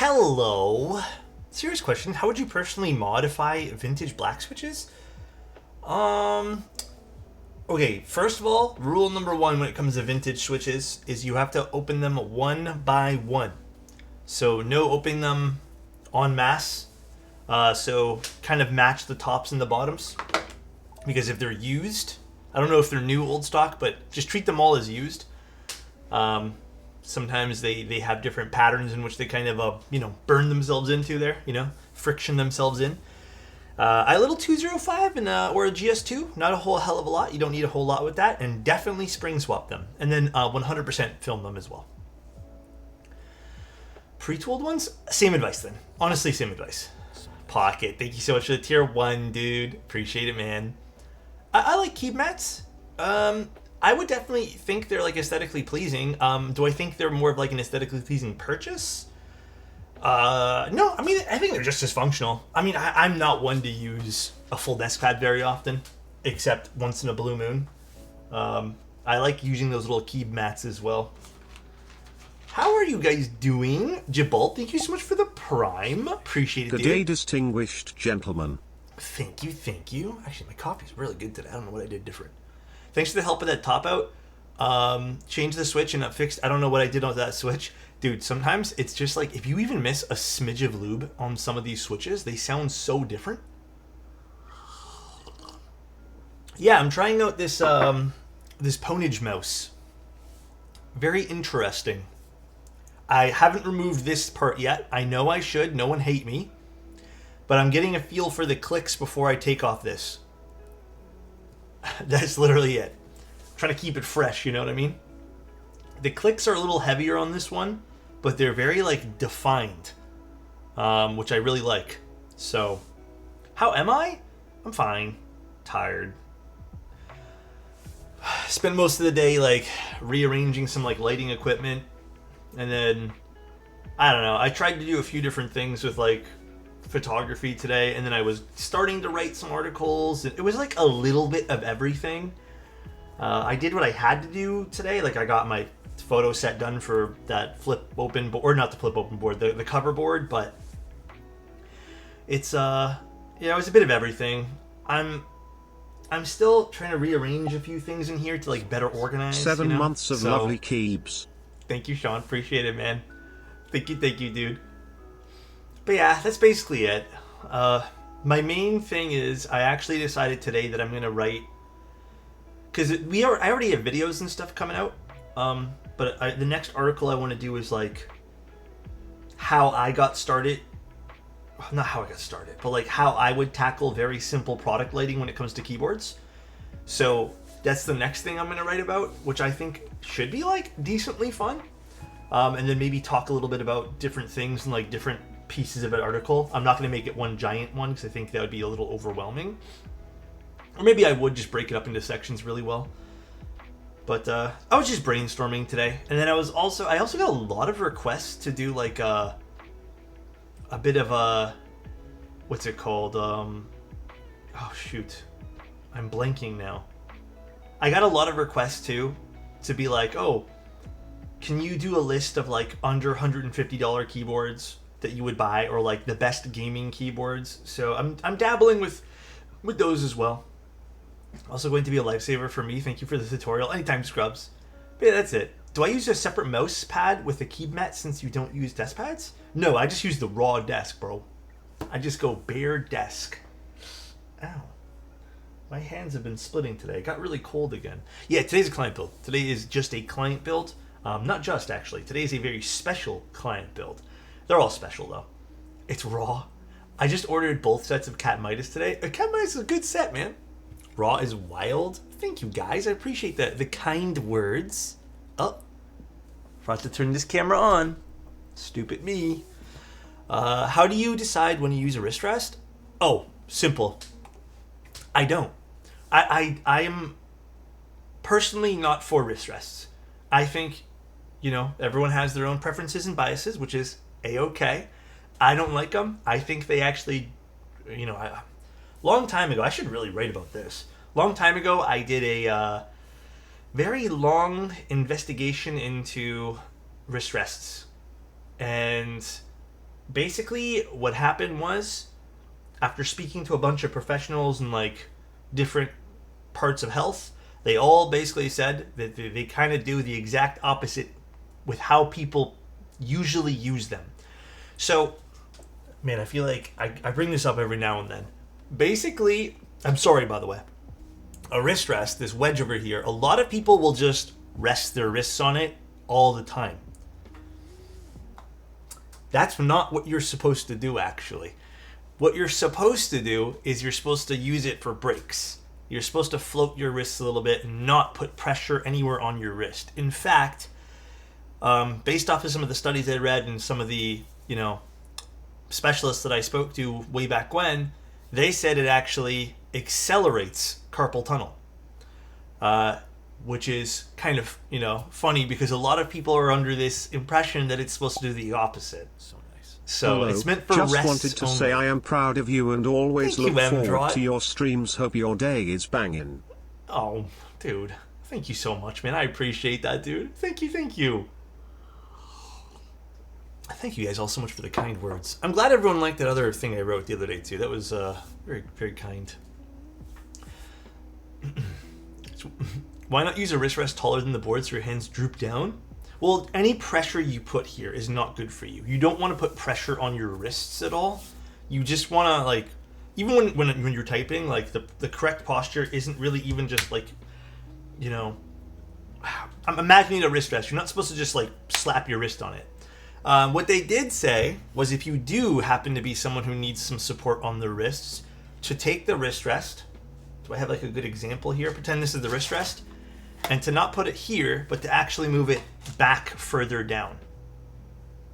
Hello. Serious question. How would you personally modify vintage black switches? Um, okay, first of all, rule number one when it comes to vintage switches is you have to open them one by one. So no opening them en masse. So kind of match the tops and the bottoms. Because if they're used, I don't know if they're new old stock, but just treat them all as used. Sometimes they have different patterns in which they kind of, burn themselves into there, friction themselves in. I little 205 and or a GS2, not a whole hell of a lot. You don't need a whole lot with that, and definitely spring swap them. And then 100% film them as well. Pre-tooled ones, same advice then. Honestly, same advice. Pocket, thank you so much for the tier 1, dude. Appreciate it, man. I like keep mats. I would definitely think they're like aesthetically pleasing. Do I think they're more of like an aesthetically pleasing purchase? No, I mean, I think they're just as functional. I mean, I'm not one to use a full desk pad very often, except once in a blue moon. I like using those little key mats as well. How are you guys doing? Jabal, thank you so much for the prime. Appreciate it, Good day, distinguished gentlemen. Thank you, thank you. Actually, my coffee's really good today. I don't know what I did different. Thanks for the help with that top out. Changed the switch and it fixed. I don't know what I did on that switch. Dude, sometimes it's just like, if you even miss a smidge of lube on some of these switches, they sound so different. Yeah, I'm trying out this this Ponage mouse. Very interesting. I haven't removed this part yet. I know I should. No one hate me. But I'm getting a feel for the clicks before I take off this. That's literally it. I'm trying to keep it fresh, you know what I mean? The clicks are a little heavier on this one, but they're very, like, defined, which I really like. So, how am I? I'm fine. Tired. Spent most of the day, like, rearranging some, like, lighting equipment. And then, I don't know, I tried to do a few different things with, like, photography today, and then I was starting to write some articles. It was like a little bit of everything. I did what I had to do today. Like, I got my photo set done for that flip open board, or not the flip open board, the cover board, but it's it was a bit of everything. I'm still trying to rearrange a few things in here to like better organize. 7 months of lovely keeps. Thank you, Sean. Appreciate it, man. Thank you, dude. But yeah, that's basically it. My main thing is I actually decided today that I'm gonna write, because I already have videos and stuff coming out. But the next article I want to do is like how I got started. Not how I got started, but like how I would tackle very simple product lighting when it comes to keyboards. So that's the next thing I'm gonna write about, which I think should be like decently fun. And then maybe talk a little bit about different things and like different pieces of an article. I'm not going to make it one giant one because I think that would be a little overwhelming. Or maybe I would just break it up into sections really well. But I was just brainstorming today, and then I also got a lot of requests to do like a bit of a, what's it called? Oh shoot, I'm blanking now. I got a lot of requests too to be like, oh, can you do a list of like under $150 keyboards that you would buy, or like the best gaming keyboards? So I'm dabbling with those as well. Also going to be a lifesaver for me. Thank you for the tutorial. Anytime, Scrubs. But yeah, that's it. Do I use a separate mouse pad with a key mat since you don't use desk pads? No, I just use the raw desk, bro. I just go bare desk. Ow. My hands have been splitting today. It got really cold again. Yeah, today's a client build. Today is just a client build. Not just, actually. Today is a very special client build. They're all special, though. It's raw. I just ordered both sets of Cat Midas today. Cat Midas is a good set, man. Raw is wild. Thank you, guys. I appreciate the kind words. Oh. Forgot to turn this camera on. Stupid me. How do you decide when you use a wrist rest? Oh, simple. I don't. I am personally not for wrist rests. I think, everyone has their own preferences and biases, which is A-okay. I don't like them. I think they actually, long time ago, I should really write about this. Long time ago, I did a very long investigation into wrist rests. And basically what happened was, after speaking to a bunch of professionals in like different parts of health, they all basically said that they kind of do the exact opposite with how people usually use them. So, man, I feel like I bring this up every now and then. Basically, I'm sorry, by the way, a wrist rest, this wedge over here, a lot of people will just rest their wrists on it all the time. That's not what you're supposed to do, actually. What you're supposed to do is you're supposed to use it for breaks. You're supposed to float your wrists a little bit and not put pressure anywhere on your wrist. In fact, based off of some of the studies I read and some of the, specialists that I spoke to way back when, they said it actually accelerates carpal tunnel. Which is kind of, funny because a lot of people are under this impression that it's supposed to do the opposite. So nice. So hello, it's meant for just rest wanted to only. say I am proud of you and always Thank look you, forward Drott. to your streams. Hope your day is banging. Oh, dude. Thank you so much, man. I appreciate that, dude. Thank you. Thank you guys all so much for the kind words. I'm glad everyone liked that other thing I wrote the other day, too. That was very, very kind. Why not use a wrist rest taller than the board so your hands droop down? Well, any pressure you put here is not good for you. You don't want to put pressure on your wrists at all. You just want to, like, even when you're typing, like, the correct posture isn't really even just, like, I'm imagining a wrist rest. You're not supposed to just, like, slap your wrist on it. What they did say was if you do happen to be someone who needs some support on the wrists, to take the wrist rest. Do I have, like, a good example here? Pretend this is the wrist rest. And to not put it here, but to actually move it back further down.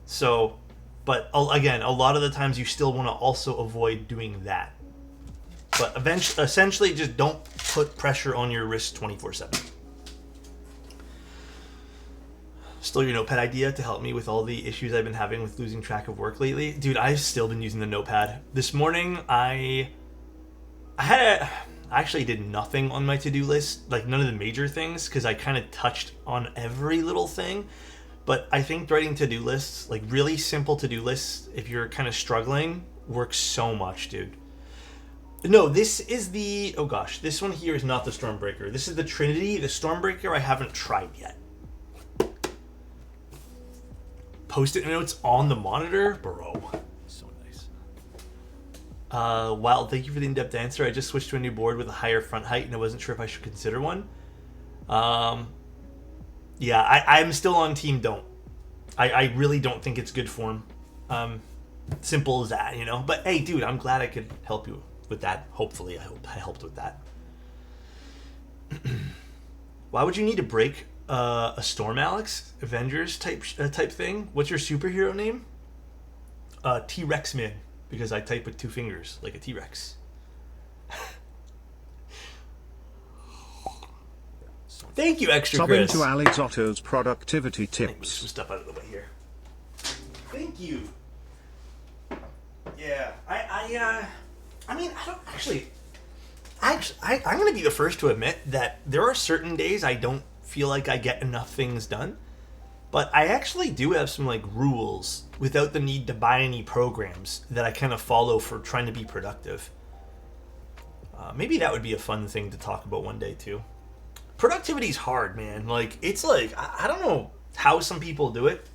So, but again, a lot of the times you still want to also avoid doing that. But essentially, just don't put pressure on your wrist 24/7. Still your notepad idea to help me with all the issues I've been having with losing track of work lately? Dude, I've still been using the notepad. This morning, I actually did nothing on my to-do list, like none of the major things, because I kind of touched on every little thing. But I think writing to-do lists, like really simple to-do lists, if you're kind of struggling, works so much, dude. No, this is the... Oh gosh, this one here is not the Stormbreaker. This is the Trinity. The Stormbreaker I haven't tried yet. Post-it notes on the monitor? Bro. So nice. Wow, thank you for the in-depth answer. I just switched to a new board with a higher front height and I wasn't sure if I should consider one. Yeah, I'm still on team don't. I really don't think it's good form. Simple as that, But hey, dude, I'm glad I could help you with that. Hopefully, I hope I helped with that. Why would you need to break a storm, Alex? Avengers type thing? What's your superhero name? T-Rex Man, because I type with two fingers like a T-Rex. Thank you, Extra Subbing Chris. to Alexotos productivity Let me move tips. some stuff out of the way here. Thank you. Yeah, I mean, I don't actually. I'm going to be the first to admit that there are certain days I don't feel like I get enough things done. But I actually do have some, like, rules without the need to buy any programs that I kind of follow for trying to be productive. Maybe that would be a fun thing to talk about one day, too. Productivity's hard, man. Like, it's like, I don't know how some people do it.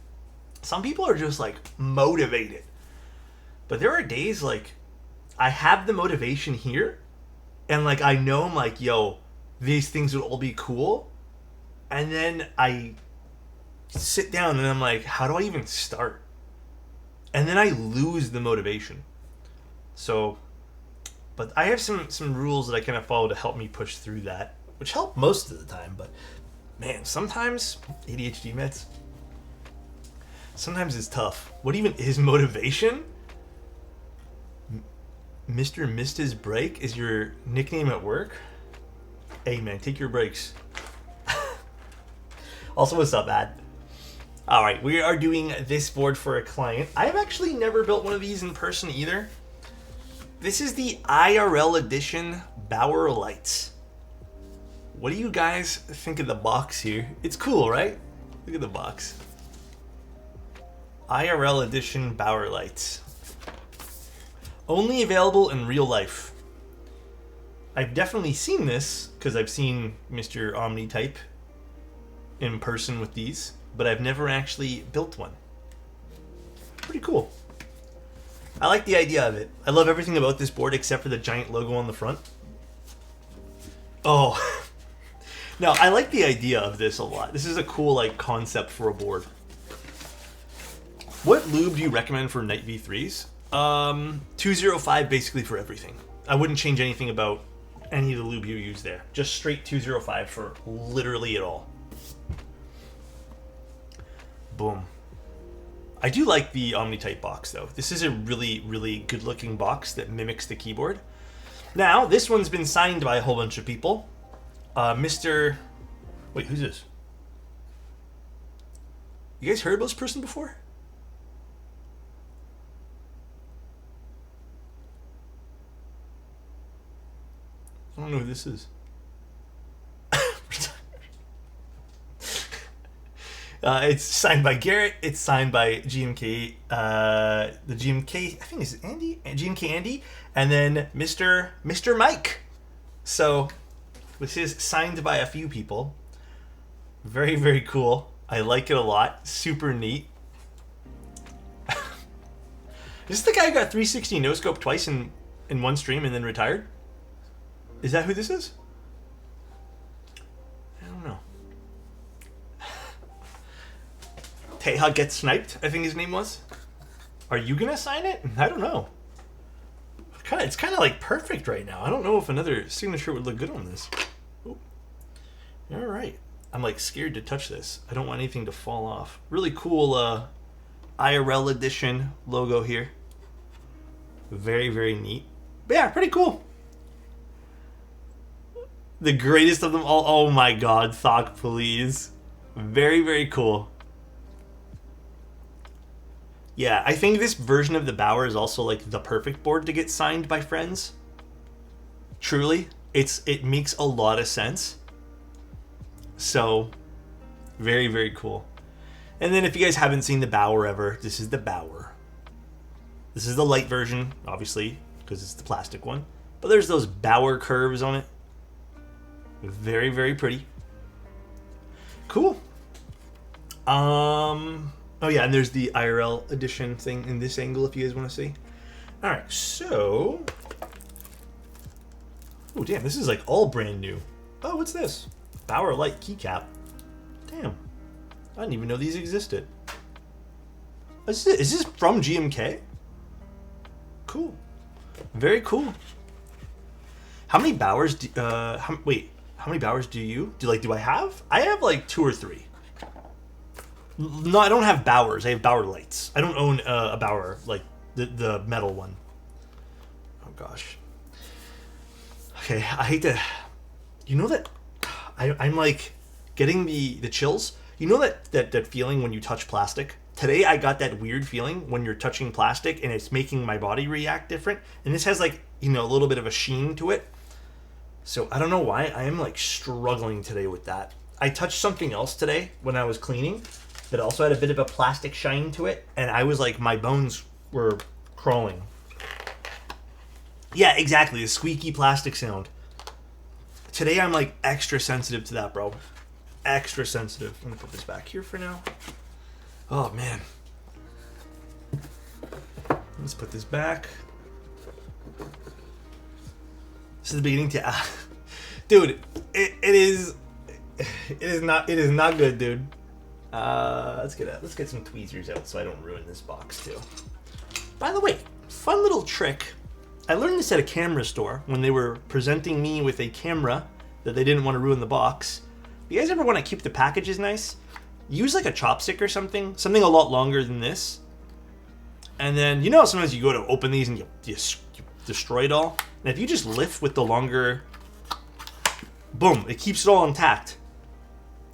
Some people are just, like, motivated. But there are days, like, I have the motivation here, and, like, I know I'm like, yo, these things would all be cool. And then I sit down and I'm like, how do I even start? And then I lose the motivation. So, but I have some rules that I kind of follow to help me push through that, which help most of the time. But, man, sometimes ADHD meds, sometimes it's tough. What even is motivation? Mr. Missed His Break is your nickname at work? Hey, man, take your breaks. Also, what's up, Ad? Alright, we are doing this board for a client. I've actually never built one of these in person either. This is the IRL edition Bauer Lite. What do you guys think of the box here? It's cool, right? Look at the box. IRL edition Bauer Lights. Only available in real life. I've definitely seen this because I've seen Mr. Omnitype in person with these, but I've never actually built one. Pretty cool. I like the idea of it. I love everything about this board except for the giant logo on the front. Oh. No, I like the idea of this a lot. This is a cool like concept for a board. What lube do you recommend for Night V3s? 205 basically for everything. I wouldn't change anything about any of the lube you use there. Just straight 205 for literally it all. Boom. I do like the Omnitype box though. This is a really, really good looking box that mimics the keyboard. Now, this one's been signed by a whole bunch of people. Mr. Wait, who's this? You guys heard about this person before? I don't know who this is. It's signed by Garrett. It's signed by GMK. The GMK, I think it's Andy. GMK Andy, and then Mr. Mike. So this is signed by a few people. Very, very cool. I like it a lot. Super neat. Is this the guy who got 360 no scope twice in one stream and then retired? Is that who this is? I don't know. Teja Gets Sniped, I think his name was. Are you gonna sign it? I don't know. It's kind of like perfect right now. I don't know if another signature would look good on this. Ooh. All right. I'm like scared to touch this. I don't want anything to fall off. Really cool IRL edition logo here. Very, very neat. But yeah, pretty cool. The greatest of them all. Oh my god, Thok, please. Very, very cool. Yeah, I think this version of the Bauer is also like the perfect board to get signed by friends. Truly, it makes a lot of sense. So, very, very cool. And then if you guys haven't seen the Bauer ever, this is the Bauer. This is the light version, obviously, because it's the plastic one. But there's those Bauer curves on it. Very, very pretty. Cool. Oh yeah, and there's the IRL edition thing in this angle if you guys want to see. All right, so. Oh damn, this is like all brand new. Oh, what's this? Bauer Lite keycap. Damn, I didn't even know these existed. Is this from GMK? Cool. Very cool. How many Bauers do how many Bauers do I have? I have like 2 or 3. No, I don't have Bauers. I have Bauer Lights. I don't own a Bauer, like the metal one. Oh gosh. Okay, I hate to. You know that I'm like getting the chills. You know that feeling when you touch plastic? Today I got that weird feeling when you're touching plastic and it's making my body react different. And this has like, a little bit of a sheen to it. So I don't know why I am like struggling today with that. I touched something else today when I was cleaning that also had a bit of a plastic shine to it, and I was like, my bones were crawling. Yeah, exactly, the squeaky plastic sound. Today I'm like extra sensitive to that, bro. Extra sensitive. I'm gonna put this back here for now. Oh man. Let's put this back. This is the beginning to dude, it is not good, dude. Let's get some tweezers out so I don't ruin this box too. By the way, fun little trick. I learned this at a camera store when they were presenting me with a camera that they didn't want to ruin the box. You guys ever want to keep the packages nice? Use like a chopstick or something a lot longer than this. And then, sometimes you go to open these and you destroy it all. And if you just lift with the longer, boom, it keeps it all intact.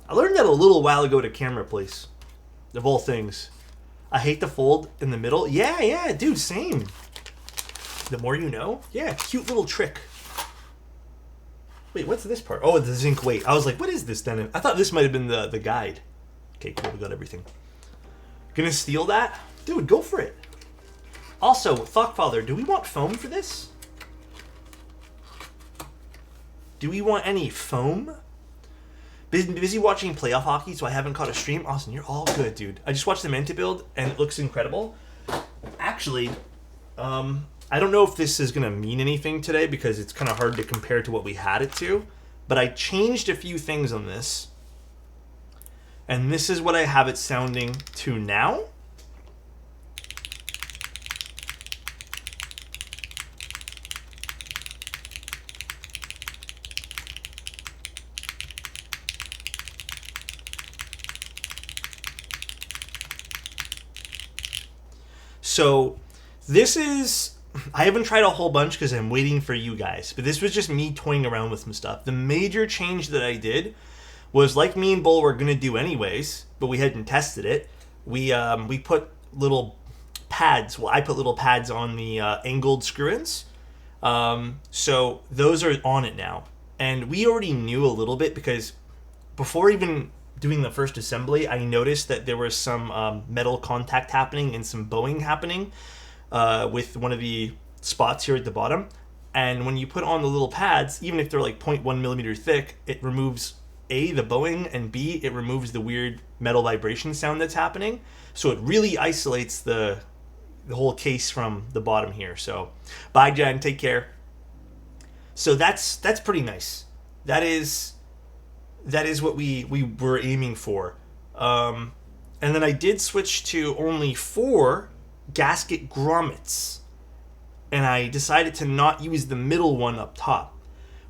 I learned that a little while ago at a camera place, of all things. I hate the fold in the middle. Yeah, dude, same. The more you know. Yeah, cute little trick. Wait, what's this part? Oh, the zinc weight. I was like, what is this then? I thought this might have been the guide. Okay, cool, we got everything. Gonna steal that? Dude, go for it. Also, Thoughtfather, do we want foam for this? Do we want any foam? Been busy watching playoff hockey, so I haven't caught a stream. Austin, you're all good, dude. I just watched the Manta build, and it looks incredible. Actually, I don't know if this is going to mean anything today, because it's kind of hard to compare to what we had it to. But I changed a few things on this. And this is what I have it sounding to now. So this is, I haven't tried a whole bunch because I'm waiting for you guys, but this was just me toying around with some stuff. The major change that I did was, like me and Bull were going to do anyways, but we hadn't tested it. We put little pads, well, I put little pads on the angled screw-ins. So those are on it now. And we already knew a little bit, because before even doing the first assembly, I noticed that there was some metal contact happening and some bowing happening with one of the spots here at the bottom. And when you put on the little pads, even if they're like 0.1 millimeter thick, it removes A, the bowing, and B, it removes the weird metal vibration sound that's happening. So it really isolates the whole case from the bottom here. So bye, Jen, take care. So that's pretty nice. That is what we were aiming for. And then I did switch to only 4 gasket grommets. And I decided to not use the middle one up top,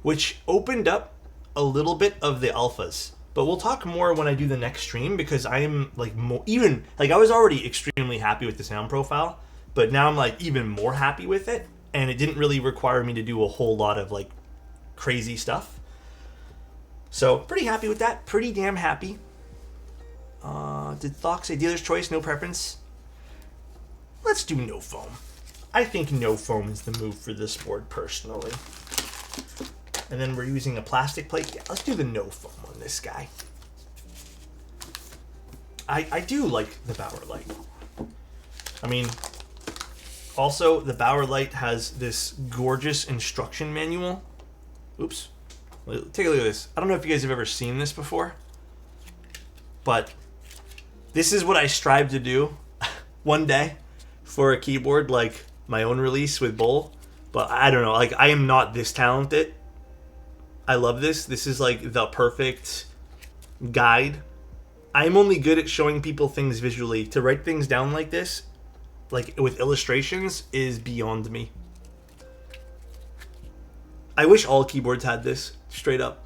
which opened up a little bit of the alphas. But we'll talk more when I do the next stream, because I am like I was already extremely happy with the sound profile, but now I'm like even more happy with it. And it didn't really require me to do a whole lot of like crazy stuff. So, pretty happy with that. Pretty damn happy. Did Thok say dealer's choice, no preference? Let's do no foam. I think no foam is the move for this board, personally. And then we're using a plastic plate. Yeah, let's do the no foam on this guy. I do like the Bauer Lite. I mean, also, the Bauer Lite has this gorgeous instruction manual. Oops. Take a look at this. I don't know if you guys have ever seen this before, but this is what I strive to do one day for a keyboard, like my own release with Bull. But I don't know, like I am not this talented. I love this. This is like the perfect guide. I'm only good at showing people things visually. To write things down like this, like with illustrations, is beyond me. I wish all keyboards had this, straight up.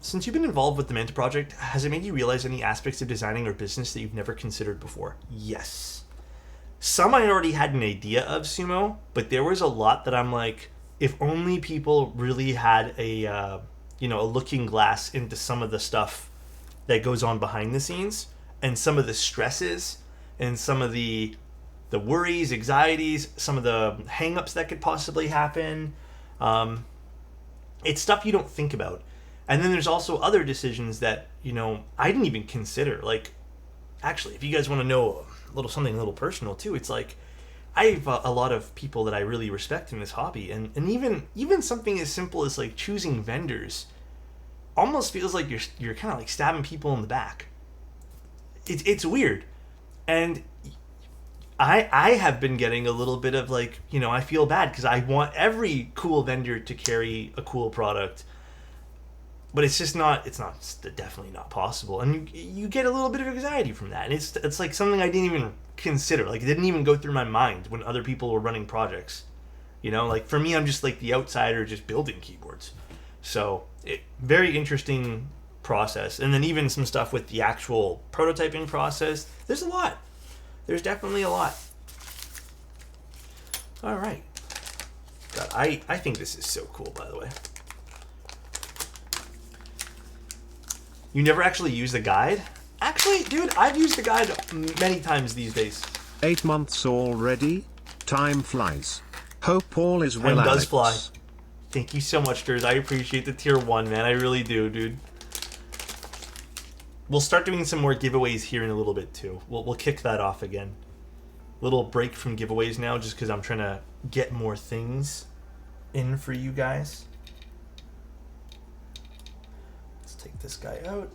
Since you've been involved with the Manta project, has it made you realize any aspects of designing or business that you've never considered before? Yes. Some I already had an idea of, Sumo, but there was a lot that I'm like, if only people really had a looking glass into some of the stuff that goes on behind the scenes, and some of the stresses, and some of the worries, anxieties, some of the hang-ups that could possibly happen. It's stuff you don't think about. And then there's also other decisions that, I didn't even consider. Like, actually, if you guys want to know something a little personal too, it's like, I have a lot of people that I really respect in this hobby. And even something as simple as like choosing vendors almost feels like you're kind of like stabbing people in the back. It's weird. And I have been getting a little bit of like, I feel bad because I want every cool vendor to carry a cool product, but it's definitely not possible. And you get a little bit of anxiety from that. And it's like something I didn't even consider. Like it didn't even go through my mind when other people were running projects. Like for me, I'm just like the outsider just building keyboards. So very interesting process. And then even some stuff with the actual prototyping process. There's a lot. There's definitely a lot. All right. God, I think this is so cool, by the way. You never actually use the guide? Actually, dude, I've used the guide many times these days. 8 months already? Time flies. Hope all is well, Time does Alex. fly. Thank you so much, Durs. I appreciate the tier 1, man. I really do, dude. We'll start doing some more giveaways here in a little bit too. We'll kick that off again. Little break from giveaways now, just because I'm trying to get more things in for you guys. Let's take this guy out.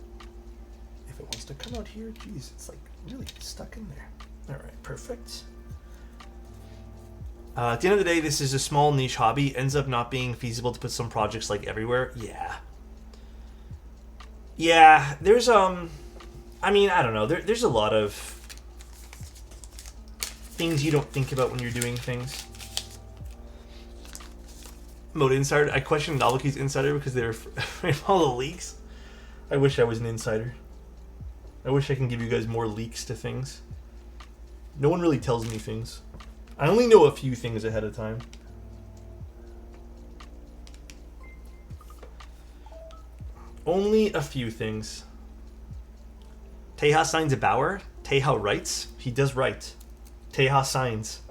If it wants to come out here, geez, it's like really stuck in there. All right, perfect. At the end of the day, this is a small niche hobby. Ends up not being feasible to put some projects like everywhere. Yeah, there's I mean, I don't know. There's a lot of things you don't think about when you're doing things. Mode Insider. I questioned Novelty's Insider because they were afraid of all the leaks. I wish I was an insider. I wish I can give you guys more leaks to things. No one really tells me things. I only know a few things ahead of time. Only a few things. Teja signs a Bauer. Teja writes. He does write. Teja signs.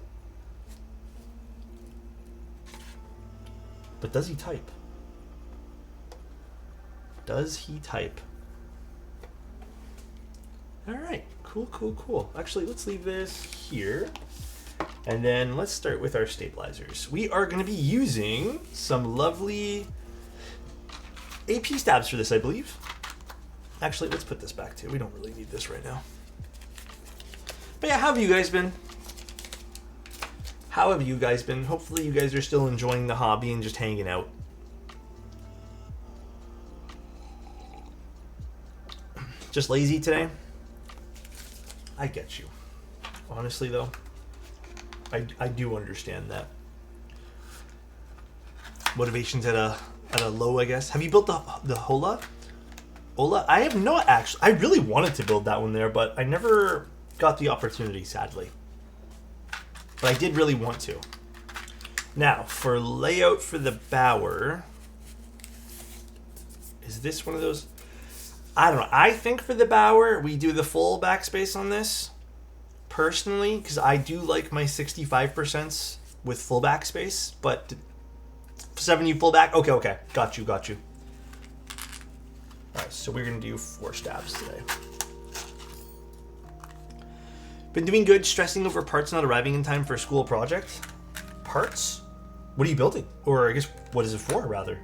But does he type? Does he type? Alright. Cool. Actually, let's leave this here. And then let's start with our stabilizers. We are going to be using some lovely AP stabs for this, I believe. Actually, let's put this back too. We don't really need this right now. But yeah, how have you guys been? How have you guys been? Hopefully you guys are still enjoying the hobby and just hanging out. Just lazy today? I get you. Honestly though, I do understand that. Motivation's at a low, I guess. Have you built the Hola? Ola? I have not actually. I really wanted to build that one there, but I never got the opportunity, sadly. But I did really want to. Now, for layout for the Bauer, is this one of those? I don't know. I think for the Bauer, we do the full backspace on this, personally, because I do like my 65% with full backspace, but 7U full back? Okay. Got you. Alright, so we're going to do 4 stabs today. Been doing good, stressing over parts not arriving in time for a school project. Parts? What are you building? Or I guess, what is it for, rather?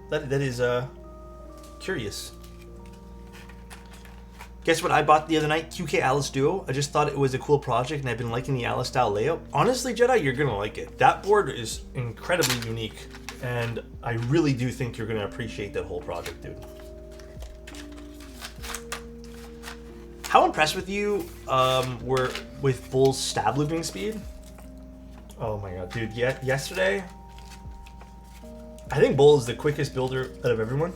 That is, curious. Guess what I bought the other night? QK Alice Duo. I just thought it was a cool project, and I've been liking the Alice style layout. Honestly, Jedi, you're going to like it. That board is incredibly unique, and I really do think you're going to appreciate that whole project, dude. How impressed with you were with Bull's stab looping speed? Oh my god, dude. Yesterday, I think Bull is the quickest builder out of everyone.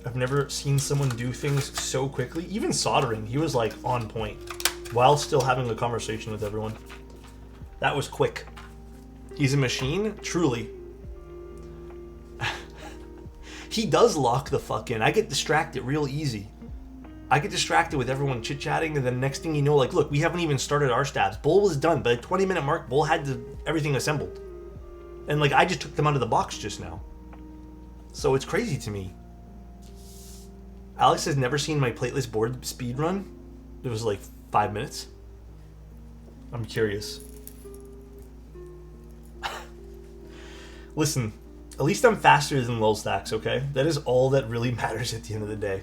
I've never seen someone do things so quickly. Even soldering, he was like on point while still having a conversation with everyone. That was quick. He's a machine, truly. He does lock the fuck in. I get distracted real easy. I get distracted with everyone chit-chatting, and then next thing you know, like, look, we haven't even started our stabs. Bull was done. By the 20-minute mark, Bull had everything assembled. And, like, I just took them out of the box just now. So it's crazy to me. Alex has never seen my plateless board speed run. It was, like, 5 minutes. I'm curious. Listen, at least I'm faster than Lol Stacks, okay? That is all that really matters at the end of the day.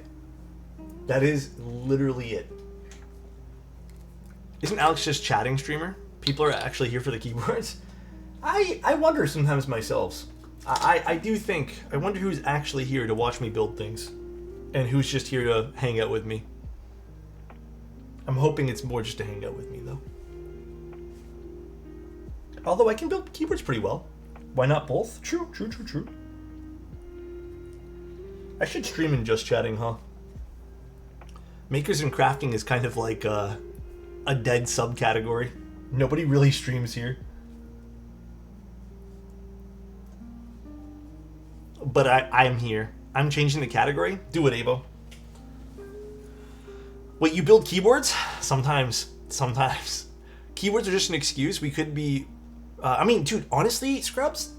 That is literally it. Isn't Alex just chatting streamer? People are actually here for the keyboards? I wonder sometimes myself. I do think, I wonder who's actually here to watch me build things. And who's just here to hang out with me. I'm hoping it's more just to hang out with me, though. Although I can build keyboards pretty well. Why not both? True. I should stream in just chatting, huh? Makers and crafting is kind of like a dead subcategory. Nobody really streams here. But I'm here. I'm changing the category. Do it, Abo. Wait, you build keyboards? Sometimes. Keyboards are just an excuse. We could be... I mean, dude, honestly, Scrubs,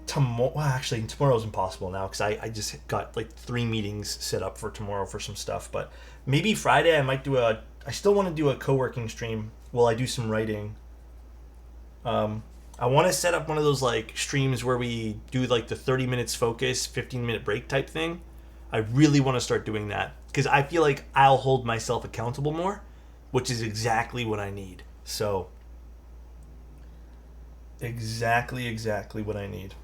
tomorrow. Well, actually, tomorrow's impossible now because I just got like 3 meetings set up for tomorrow for some stuff. But maybe Friday I might do a. I still want to do a co-working stream while I do some writing. I want to set up one of those like streams where we do like the 30 minutes focus, 15-minute break type thing. I really want to start doing that because I feel like I'll hold myself accountable more, which is exactly what I need. So, exactly what I need.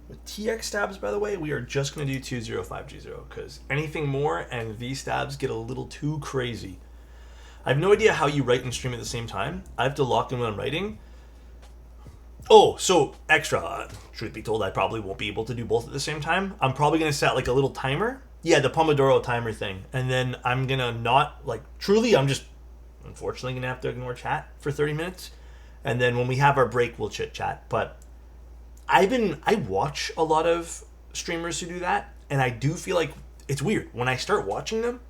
With TX stabs, by the way, we are just going to do 205G0 because anything more and V stabs get a little too crazy. I have no idea how you write and stream at the same time. I have to lock in when I'm writing. Oh, so extra. Truth be told, I probably won't be able to do both at the same time. I'm probably going to set like a little timer. Yeah, the Pomodoro timer thing. And then I'm going to not, like, truly, I'm just unfortunately going to have to ignore chat for 30 minutes. And then when we have our break, we'll chit chat. But I watch a lot of streamers who do that. And I do feel like it's weird. When I start watching them,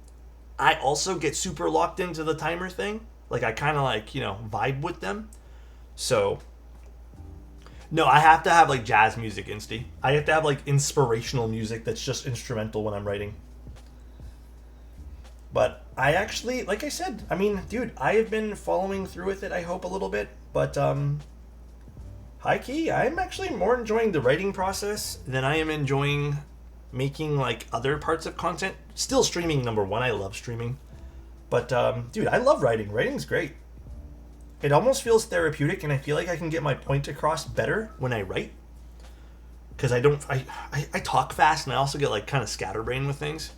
I also get super locked into the timer thing. Like, I kind of like, vibe with them. So, no, I have to have like jazz music, Insty. I have to have like inspirational music that's just instrumental when I'm writing. But I actually, like I said, I mean, dude, I have been following through with it, I hope, a little bit. But, high key, I'm actually more enjoying the writing process than I am enjoying making like other parts of content. Still streaming, number one. I love streaming. But, dude, I love writing. Writing's great. It almost feels therapeutic, and I feel like I can get my point across better when I write. Because I talk fast, and I also get like kind of scatterbrained with things.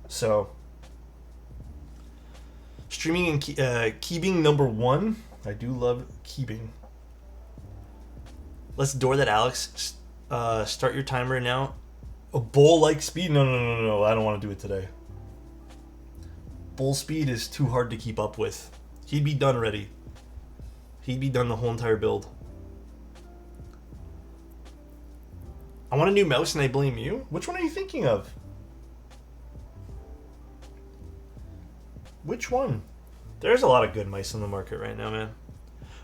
So, streaming and keeping number one. I do love keeping. Let's door that, Alex. Start your timer now. A bull like speed? No. I don't want to do it today. Bull speed is too hard to keep up with. He'd be done already. He'd be done the whole entire build. I want a new mouse and I blame you? Which one are you thinking of? Which one? There's a lot of good mice on the market right now, man.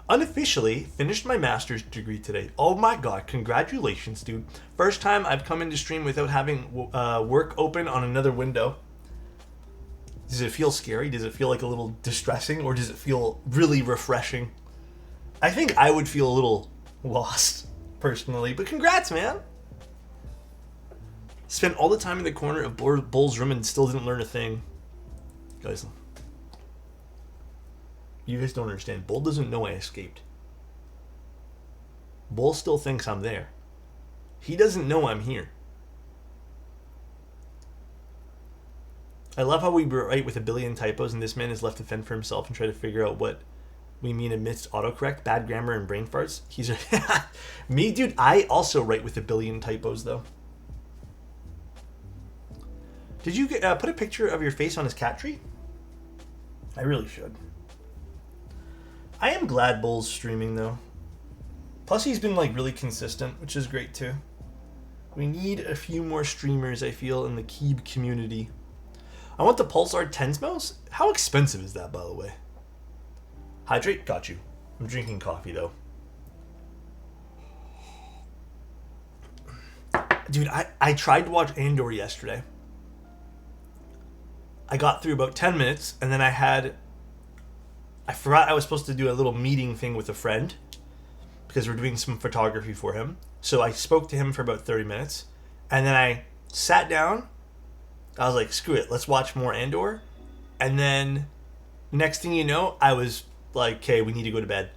Unofficially finished my master's degree today. Oh my god, congratulations, dude. First time I've come into stream without having work open on another window. Does it feel scary? Does it feel like a little distressing? Or does it feel really refreshing? I think I would feel a little lost, personally. But congrats, man. Spent all the time in the corner of Bull's room and still didn't learn a thing. Guys, you guys don't understand. Bull doesn't know I escaped. Bull still thinks I'm there. He doesn't know I'm here. I love how we write with a billion typos and this man is left to fend for himself and try to figure out what we mean amidst autocorrect, bad grammar, and brain farts. He's me, dude. I also write with a billion typos, though. Did you put a picture of your face on his cat tree? I really should. I am glad Bull's streaming, though. Plus, he's been like really consistent, which is great too. We need a few more streamers, I feel, in the Keeb community. I want the Pulsar Tens mouse. How expensive is that, by the way? Hydrate? Got you. I'm drinking coffee, though. Dude, I tried to watch Andor yesterday. I got through about 10 minutes, and then I forgot I was supposed to do a little meeting thing with a friend because we're doing some photography for him. So I spoke to him for about 30 minutes, and then I sat down. I was like, screw it, let's watch more Andor. And then next thing you know, I was like, okay, we need to go to bed.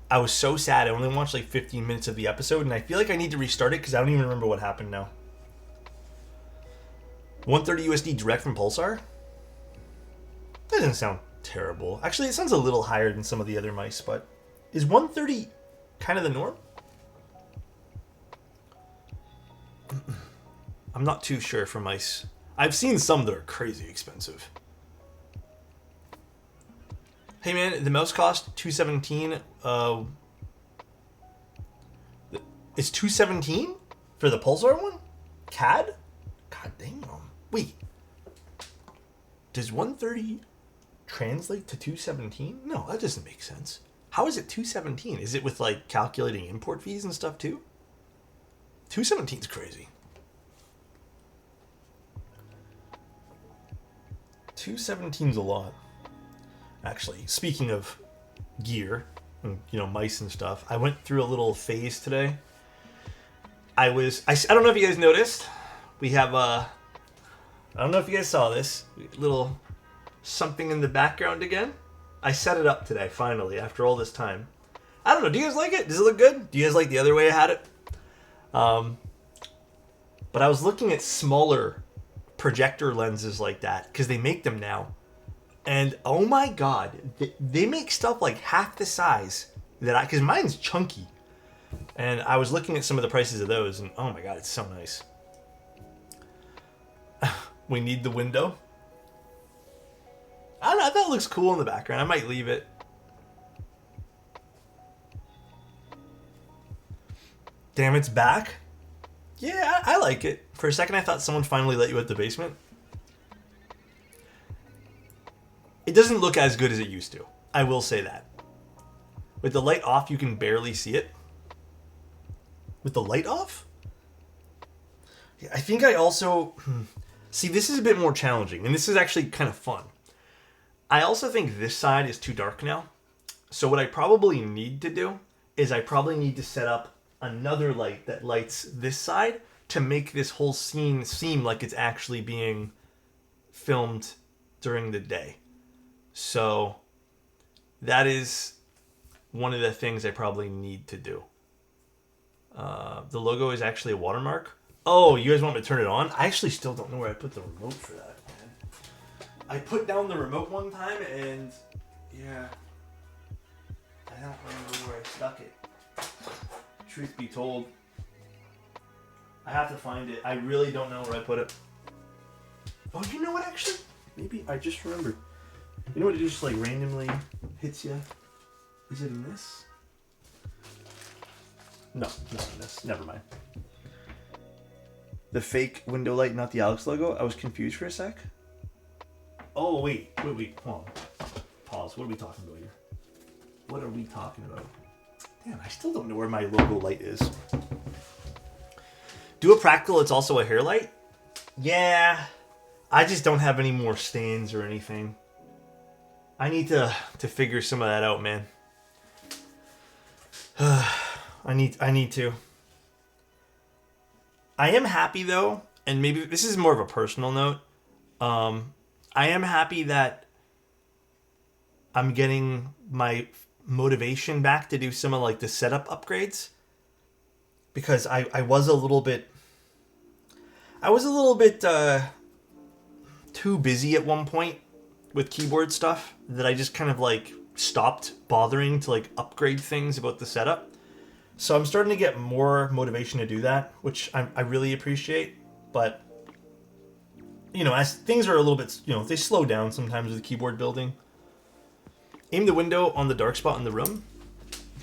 I was so sad. I only watched like 15 minutes of the episode, and I feel like I need to restart it because I don't even remember what happened now. 130 USD direct from Pulsar? That doesn't sound terrible. Actually, it sounds a little higher than some of the other mice, but is 130 kind of the norm? I'm not too sure for mice. I've seen some that are crazy expensive. Hey man, the mouse cost $217. It's $217 for the Pulsar one? CAD? God damn. Wait. Does 130 translate to $217? No, that doesn't make sense. How is it 217? Is it with like calculating import fees and stuff too? 217 is crazy. 217's a lot. Actually, speaking of gear and mice and stuff, I went through a little phase today. I don't know if you guys noticed. We have I don't know if you guys saw this little something in the background again. I set it up today finally after all this time. I don't know. Do you guys like it? Does it look good? Do you guys like the other way I had it? But I was looking at smaller projector lenses like that because they make them now, and oh my god, they make stuff like half the size that because mine's chunky, and I was looking at some of the prices of those, and oh my god, it's so nice. We need the window. I don't know. That looks cool in the background. I might leave it. Damn, it's back. Yeah, I like it. For a second, I thought someone finally let you at the basement. It doesn't look as good as it used to. I will say that. With the light off, you can barely see it. With the light off? Yeah, I think I also... See, this is a bit more challenging, and this is actually kind of fun. I also think this side is too dark now. So what I probably need to do is I probably need to set up another light that lights this side to make this whole scene seem like it's actually being filmed during the day. So that is one of the things I probably need to do. The logo is actually a watermark. Oh, you guys want me to turn it on? I actually still don't know where I put the remote for that, man. I put down the remote one time and yeah, I don't remember where I stuck it. Truth be told, I have to find it. I really don't know where I put it. Oh, you know what, actually? Maybe I just remembered. You know what it just like randomly hits you? Is it in this? No, not in this. Never mind. The fake window light, not the Alex logo? I was confused for a sec. Oh, wait. Hold on. Pause. What are we talking about here? What are we talking about? Damn, I still don't know where my logo light is. Do a practical, it's also a hair light? Yeah. I just don't have any more stands or anything. I need to figure some of that out, man. I need to. I am happy though, and maybe this is more of a personal note. I am happy that I'm getting my motivation back to do some of like the setup upgrades, because I was a little bit too busy at one point with keyboard stuff that I just kind of like stopped bothering to like upgrade things about the setup. So I'm starting to get more motivation to do that, which I really appreciate. But, as things are a little bit, they slow down sometimes with keyboard building. Aim the window on the dark spot in the room.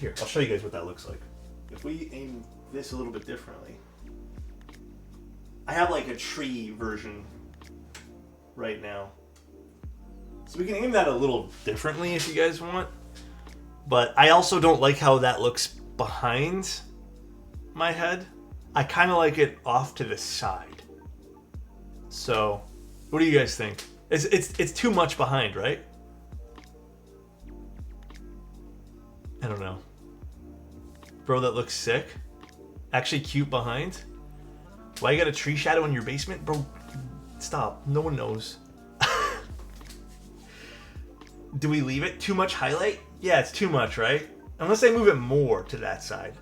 Here, I'll show you guys what that looks like. If we aim this a little bit differently. I have like a tree version right now. So we can aim that a little differently if you guys want. But I also don't like how that looks behind my head. I kind of like it off to the side. So, what do you guys think? It's too much behind, right? I don't know. Bro, that looks sick. Actually cute behind. Why you got a tree shadow in your basement? Bro, stop. No one knows. Do we leave it? Too much highlight? Yeah, it's too much, right? Unless I move it more to that side.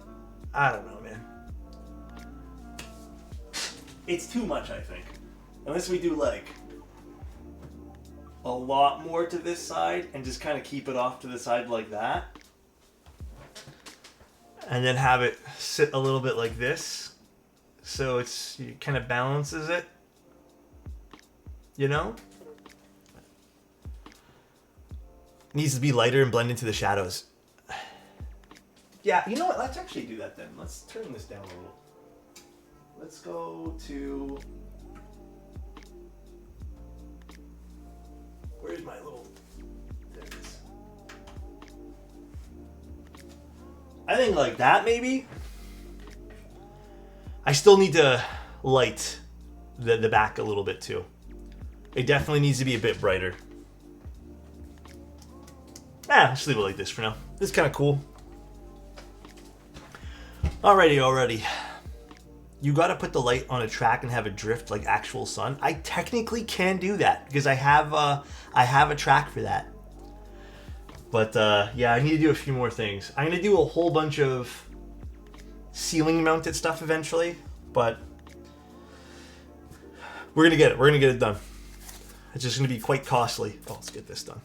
I don't know, man. It's too much, I think. Unless we do like a lot more to this side and just kind of keep it off to the side like that. And then have it sit a little bit like this. So it kind of balances it. Needs to be lighter and blend into the shadows. Yeah, you know what? Let's actually do that then. Let's turn this down a little. Let's go to... Where's my little... There it is. I think like that maybe. I still need to light the back a little bit too. It definitely needs to be a bit brighter. Just leave it like this for now. This is kind of cool. Alrighty. You gotta put the light on a track and have it drift like actual sun. I technically can do that because I have a track for that. But yeah, I need to do a few more things. I'm gonna do a whole bunch of ceiling mounted stuff eventually, but we're gonna get it done. It's just gonna be quite costly. Oh, let's get this done.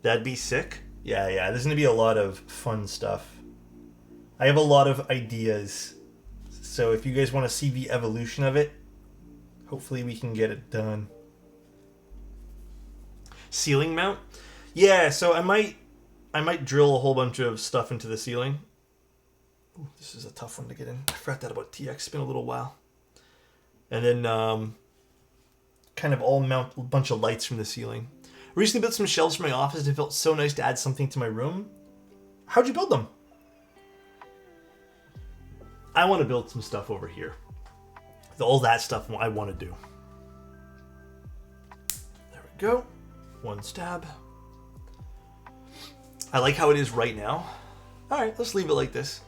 That'd be sick. Yeah, there's gonna be a lot of fun stuff. I have a lot of ideas, so if you guys want to see the evolution of it, hopefully we can get it done. Ceiling mount? Yeah, so I might drill a whole bunch of stuff into the ceiling. Ooh, this is a tough one to get in. I forgot that about TX. It's been a little while. And then kind of all mount a bunch of lights from the ceiling. I recently built some shelves for my office and it felt so nice to add something to my room. How'd you build them? I want to build some stuff over here. All that stuff I want to do. There we go. One stab. I like how it is right now. Alright, let's leave it like this.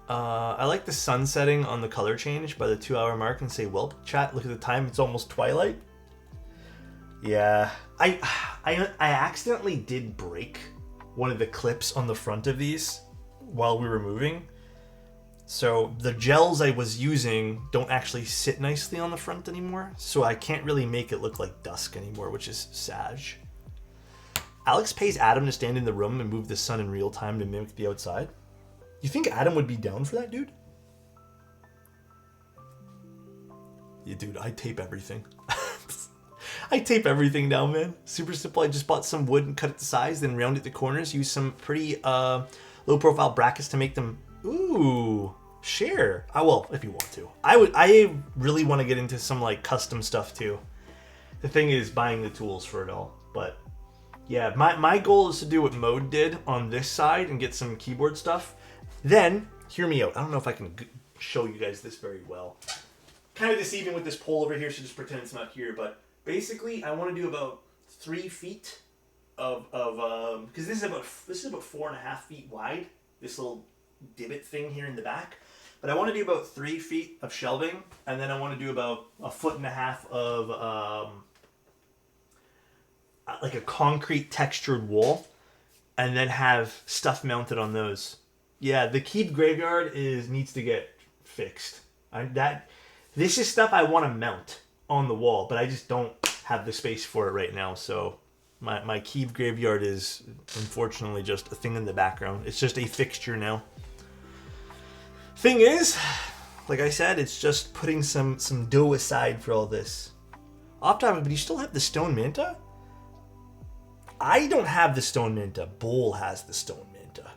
I like the sun setting on the color change by the 2-hour mark and say, well, chat, look at the time, it's almost twilight. Yeah, I accidentally did break one of the clips on the front of these while we were moving. So the gels I was using don't actually sit nicely on the front anymore. So I can't really make it look like dusk anymore, which is sad. Alex pays Adam to stand in the room and move the sun in real time to mimic the outside. You think Adam would be down for that, dude? Yeah, dude, I tape everything. I tape everything now, man. Super simple. I just bought some wood and cut it to size, then rounded the corners. Use some pretty low-profile brackets to make them. Ooh, share. I will if you want to. I really want to get into some like custom stuff too. The thing is buying the tools for it all, but yeah, my goal is to do what Mode did on this side and get some keyboard stuff. Then, hear me out. I don't know if I can show you guys this very well. Kind of deceiving with this pole over here, so just pretend it's not here. But basically, I want to do about 3 feet of because this is about 4.5 feet wide. This little divot thing here in the back. But I want to do about 3 feet of shelving, and then I want to do about 1.5 feet of like a concrete textured wall, and then have stuff mounted on those. Yeah, the Keep graveyard needs to get fixed. This is stuff I want to mount on the wall, but I just don't have the space for it right now. So my Keep graveyard is unfortunately just a thing in the background. It's just a fixture now. Thing is, like I said, it's just putting some dough aside for all this. Off topic, but you still have the stone manta? I don't have the stone manta. Bull has the stone manta.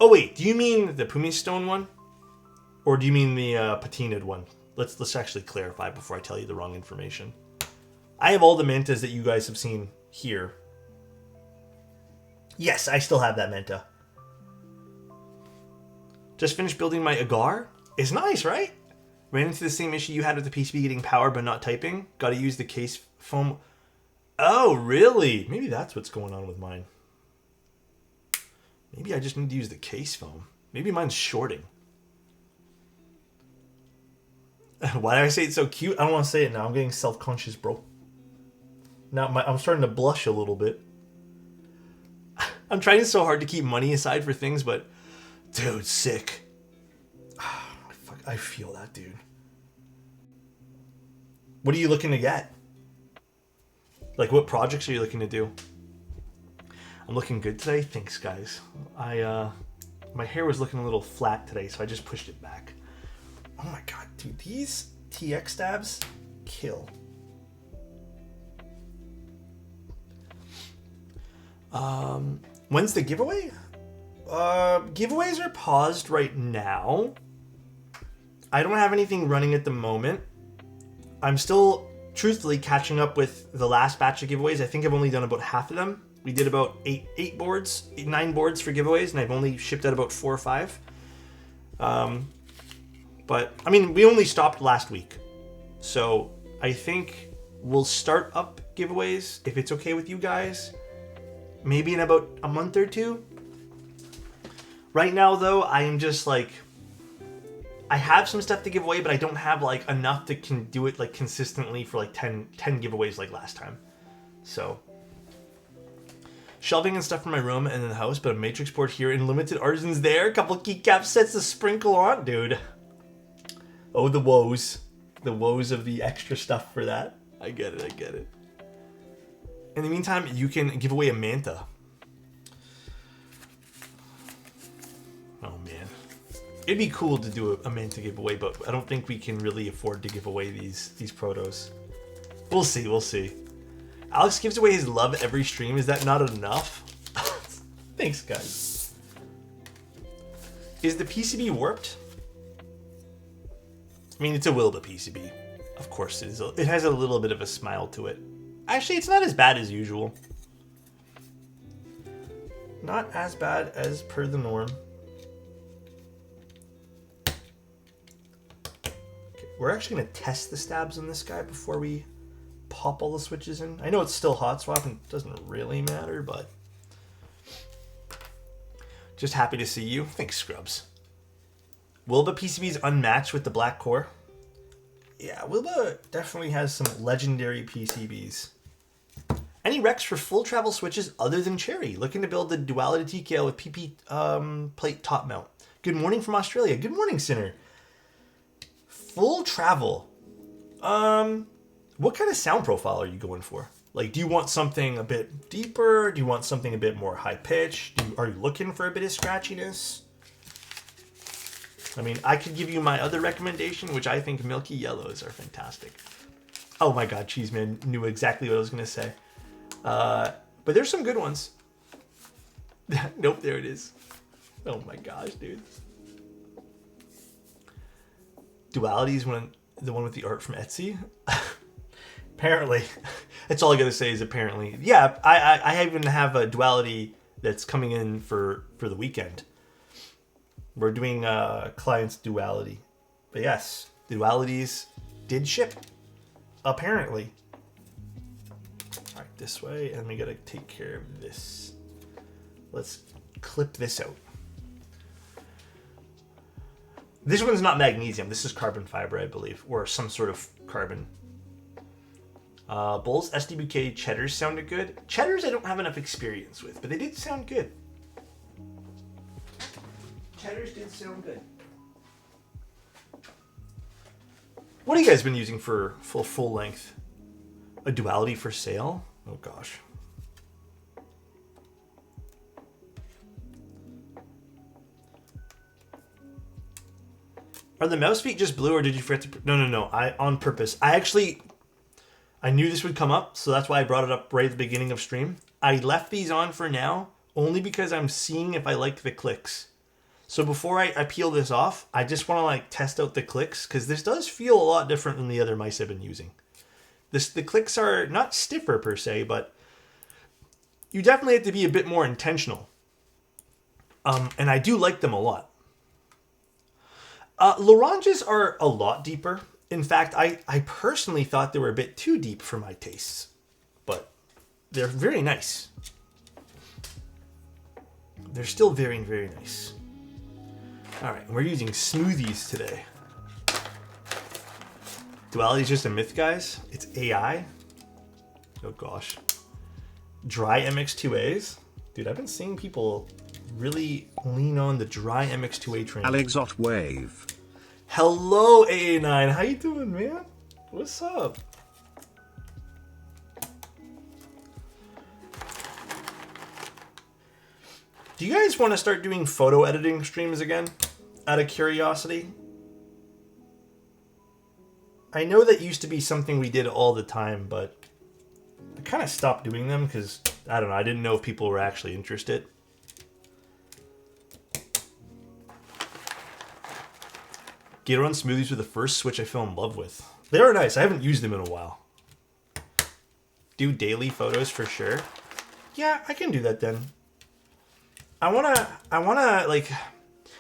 Oh wait, do you mean the pumice stone one? Or do you mean the patinaed one? Let's actually clarify before I tell you the wrong information. I have all the mantas that you guys have seen here. Yes, I still have that manta. Just finished building my agar. It's nice, right? Ran into the same issue you had with the PCB getting power but not typing. Got to use the case foam. Oh, really? Maybe that's what's going on with mine. Maybe I just need to use the case foam. Maybe mine's shorting. Why did I say it's so cute? I don't want to say it now. I'm getting self-conscious, bro. Now I'm starting to blush a little bit. I'm trying so hard to keep money aside for things, but dude, sick. I feel that, dude. What are you looking to get? Like, what projects are you looking to do? I'm looking good today. Thanks, guys. My hair was looking a little flat today, so I just pushed it back. Oh my god, dude, these TX stabs kill. When's the giveaway? Giveaways are paused right now. I don't have anything running at the moment. I'm still truthfully catching up with the last batch of giveaways. I think I've only done about half of them. We did about nine boards for giveaways, and I've only shipped out about 4 or 5. But I mean, we only stopped last week, so I think we'll start up giveaways if it's okay with you guys. Maybe in about a month or 2. Right now, though, I am just like, I have some stuff to give away, but I don't have like enough to do it like consistently for like 10 giveaways like last time. So shelving and stuff for my room and in the house, but a matrix board here and limited artisans there. A couple keycap sets to sprinkle on, dude. Oh, the woes. The woes of the extra stuff for that. I get it, I get it. In the meantime, you can give away a Manta. Oh, man. It'd be cool to do a Manta giveaway, but I don't think we can really afford to give away these protos. We'll see, we'll see. Alex gives away his love every stream. Is that not enough? Thanks, guys. Is the PCB warped? I mean, it's a Wilbur PCB. Of course it is. It has a little bit of a smile to it. Actually, it's not as bad as usual. Not as bad as per the norm. Okay, we're actually going to test the stabs on this guy before we pop all the switches in. I know it's still hot swap and it doesn't really matter, but just happy to see you. Thanks, Scrubs. Wilbur PCB is unmatched with the black core. Yeah, Wilbur definitely has some legendary PCBs. Any recs for full travel switches other than Cherry? Looking to build the duality TKL with PP plate top mount. Good morning from Australia. Good morning, Sinner. Full travel. What kind of sound profile are you going for? Like, do you want something a bit deeper? Do you want something a bit more high pitched? Are you looking for a bit of scratchiness? I mean, I could give you my other recommendation, which I think milky yellows are fantastic. Oh my god, Cheeseman knew exactly what I was going to say. But there's some good ones. Nope, there it is. Oh my gosh, dude. Duality is the one with the art from Etsy. Apparently. That's all I gotta say is apparently. Yeah, I even have a duality that's coming in for the weekend. We're doing client's duality. But yes, dualities did ship. Apparently. Alright, this way, and we gotta take care of this. Let's clip this out. This one's not magnesium. This is carbon fiber, I believe, or some sort of carbon. Bulls, SDBK, Cheddars sounded good. Cheddars I don't have enough experience with, but they did sound good. Cheddars did sound good. What have you guys been using for full length? A duality for sale? Oh gosh. Are the mouse feet just blue, or did you forget to... No. I on purpose. I knew this would come up, so that's why I brought it up right at the beginning of stream. I left these on for now, only because I'm seeing if I like the clicks. So before I peel this off, I just want to like test out the clicks, because this does feel a lot different than the other mice I've been using. The clicks are not stiffer per se, but you definitely have to be a bit more intentional. And I do like them a lot. Laranges are a lot deeper. In fact, I personally thought they were a bit too deep for my tastes. But they're very nice. They're still very, very nice. Alright, we're using smoothies today. Duality is just a myth, guys. It's AI. Oh gosh. Dry MX2As. Dude, I've been seeing people really lean on the dry MX2A train. Alexotos wave. Hello, AA9. How you doing, man? What's up? Do you guys want to start doing photo editing streams again? Out of curiosity? I know that used to be something we did all the time, but I kind of stopped doing them because, I don't know, I didn't know if people were actually interested. Gatorade smoothies were the first Switch I fell in love with. They are nice. I haven't used them in a while. Do daily photos for sure. Yeah, I can do that then. I wanna like,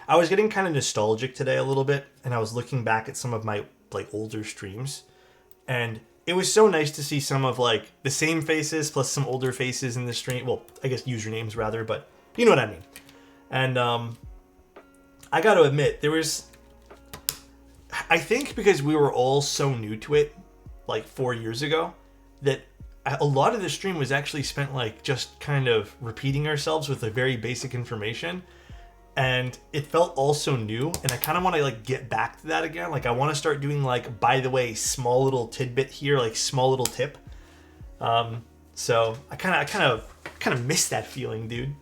I was getting kind of nostalgic today a little bit, and I was looking back at some of my like older streams, and it was so nice to see some of like the same faces plus some older faces in the stream. Well, I guess usernames rather, but you know what I mean. And I got to admit, there was, I think because we were all so new to it, like 4 years ago, that a lot of the stream was actually spent like just kind of repeating ourselves with the very basic information. And it felt all so new, and I kind of want to like get back to that again. Like I want to start doing like, by the way, small little tidbit here, like small little tip. So I kind of miss that feeling, dude.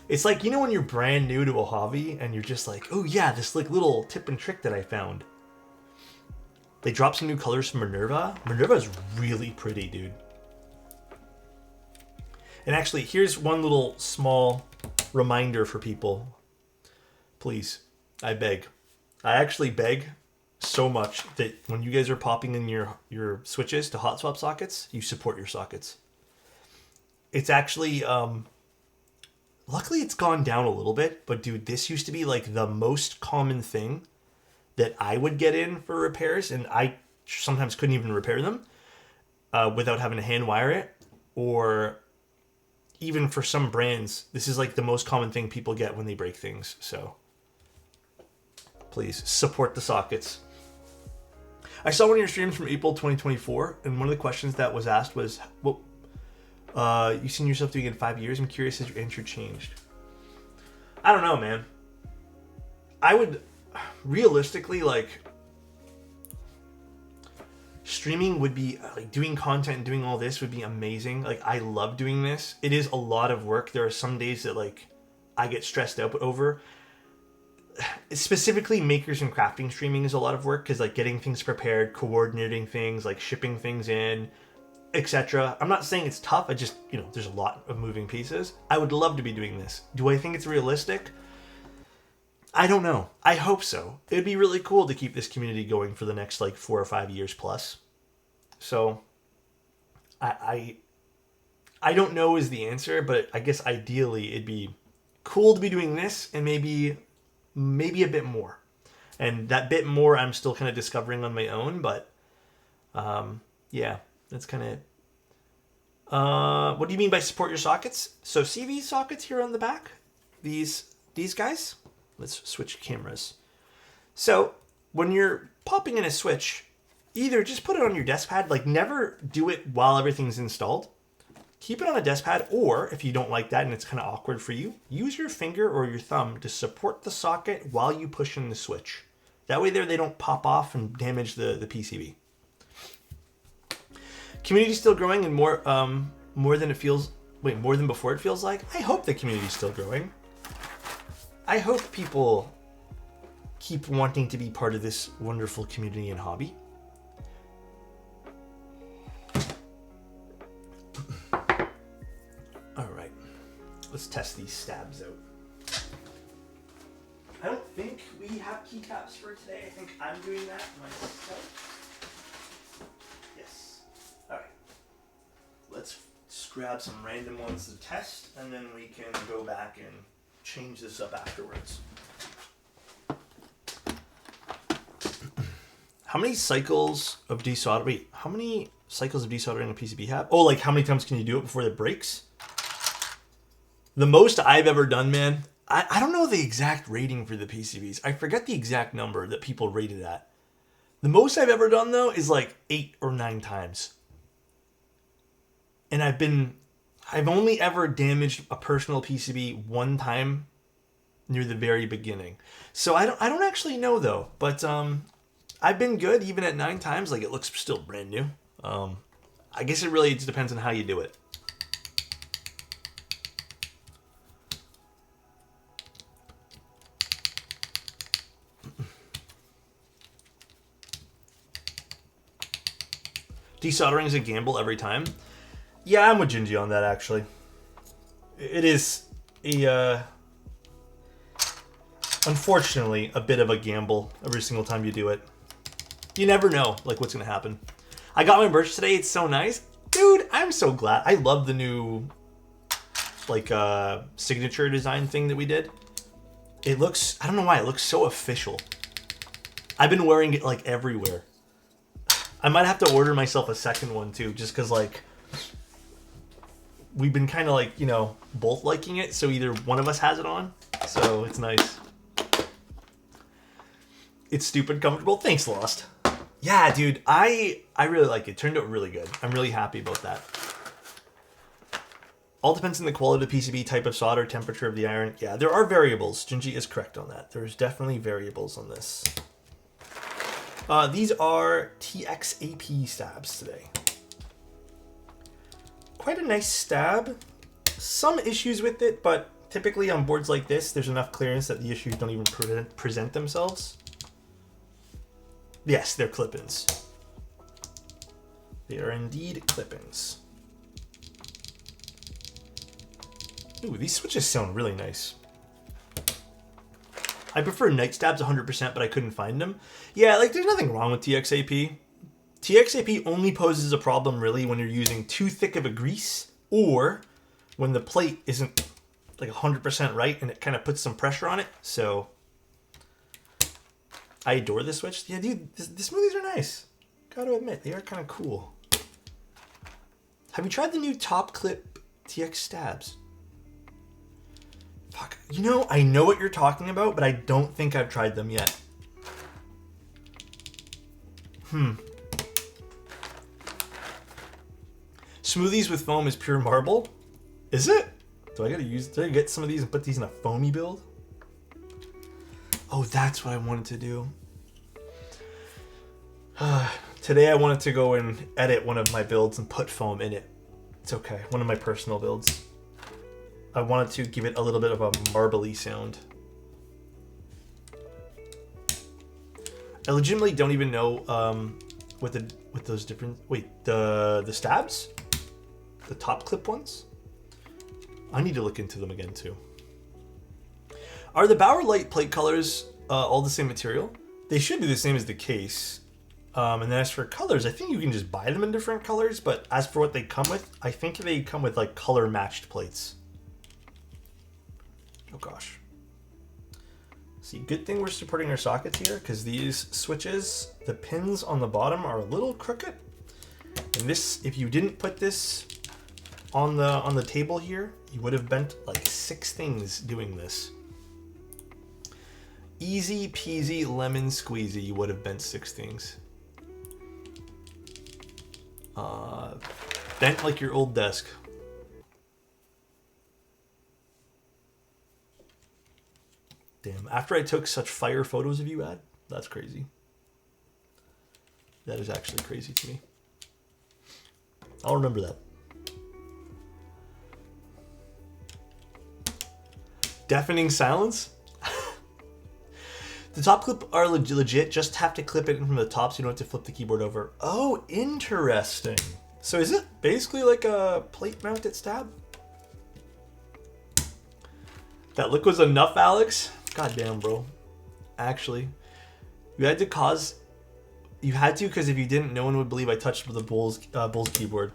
It's like, you know, when you're brand new to a hobby and you're just like, oh yeah, this like little tip and trick that I found. They dropped some new colors from Minerva. Minerva is really pretty, dude. And actually, here's one little small reminder for people. Please, I beg. I actually beg so much that when you guys are popping in your switches to hot swap sockets, you support your sockets. It's actually, luckily it's gone down a little bit, but dude, this used to be like the most common thing that I would get in for repairs, and I sometimes couldn't even repair them without having to hand wire it, or even for some brands, this is like the most common thing people get when they break things, so please support the sockets. I saw one of your streams from April 2024, and one of the questions that was asked was, what you seen yourself doing in 5 years? I'm curious, has your answer changed? I don't know, man. I would, realistically, like, streaming would be, like, doing content and doing all this would be amazing. Like, I love doing this. It is a lot of work. There are some days that, like, I get stressed out over. Specifically, makers and crafting streaming is a lot of work, because like getting things prepared, coordinating things, like shipping things in, etc. I'm not saying it's tough. I just, you know, there's a lot of moving pieces. I would love to be doing this. Do I think it's realistic? I don't know. I hope so. It'd be really cool to keep this community going for the next like 4 or 5 years plus. So I don't know is the answer, but I guess ideally it'd be cool to be doing this, and maybe a bit more. And that bit more I'm still kind of discovering on my own, but yeah, that's kind of it. What do you mean by support your sockets? So see these sockets here on the back? These guys? Let's switch cameras. So when you're popping in a switch, either just put it on your desk pad, like never do it while everything's installed. Keep it on a desk pad, or if you don't like that and it's kind of awkward for you, use your finger or your thumb to support the socket while you push in the switch. That way they don't pop off and damage the PCB. Community's still growing, and more than before it feels like. I hope the community's still growing. I hope people keep wanting to be part of this wonderful community and hobby. Alright, let's test these stabs out. I don't think we have keycaps for today. I think I'm doing that myself. Yes. Alright. Let's just grab some random ones to test, and then we can go back and change this up afterwards. How many cycles of desoldering? Wait, how many cycles of desoldering a PCB have? Oh, like how many times can you do it before it breaks? The most I've ever done, man, I don't know the exact rating for the PCBs. I forget the exact number that people rated at. The most I've ever done, though, is like 8 or 9 times. And I've only ever damaged a personal PCB one time near the very beginning. So I don't actually know, though. But I've been good even at 9 times. Like, it looks still brand new. I guess it really just depends on how you do it. Desoldering is a gamble every time. Yeah, I'm with Gingy on that, actually. It is unfortunately, a bit of a gamble every single time you do it. You never know, like, what's going to happen. I got my merch today. It's so nice. Dude, I'm so glad. I love the new like signature design thing that we did. It looks, I don't know why, it looks so official. I've been wearing it like everywhere. I might have to order myself a second one too, just because like we've been kind of like, you know, both liking it, so either one of us has it on, so it's nice. It's stupid comfortable. Thanks, Lost. Yeah, dude, I really like it. It turned out really good. I'm really happy about that. All depends on the quality of the PCB, type of solder, temperature of the iron. Yeah, there are variables. Gingy is correct on that. There's definitely variables on this. These are TXAP stabs today. Quite a nice stab. Some issues with it, but typically on boards like this, there's enough clearance that the issues don't even present themselves. Yes, they're clip-ins. They are indeed clip-ins. Ooh, these switches sound really nice. I prefer night stabs 100%, but I couldn't find them. Yeah, like there's nothing wrong with TXAP. TXAP only poses a problem really when you're using too thick of a grease or when the plate isn't like 100% right and it kind of puts some pressure on it. So I adore this switch. Yeah, dude, the smoothies are nice. Gotta admit, they are kind of cool. Have you tried the new Top Clip TX stabs? Fuck. You know, I know what you're talking about, but I don't think I've tried them yet. Smoothies with foam is pure marble? Is it? Do I get some of these and put these in a foamy build? Oh, that's what I wanted to do. Today I wanted to go and edit one of my builds and put foam in it. It's okay. One of my personal builds. I wanted to give it a little bit of a marbly sound. I legitimately don't even know with those different. Wait, the stabs, the top clip ones. I need to look into them again too. Are the Bauer Lite plate colors all the same material? They should be the same as the case. And then as for colors, I think you can just buy them in different colors. But as for what they come with, I think they come with like color matched plates. Oh gosh. See, good thing we're supporting our sockets here because these switches, the pins on the bottom are a little crooked. And this, if you didn't put this on the table here, you would have bent like 6 things doing this. Easy peasy lemon squeezy, you would have bent 6 things. Bent like your old desk. Damn, after I took such fire photos of you, Ad, that's crazy. That is actually crazy to me. I'll remember that. Deafening silence? The top clip are legit, just have to clip it in from the top so you don't have to flip the keyboard over. Oh, interesting. So is it basically like a plate mounted stab? That look was enough, Alex? God damn, bro. Actually, you had to because if you didn't, no one would believe I touched the Bull's keyboard.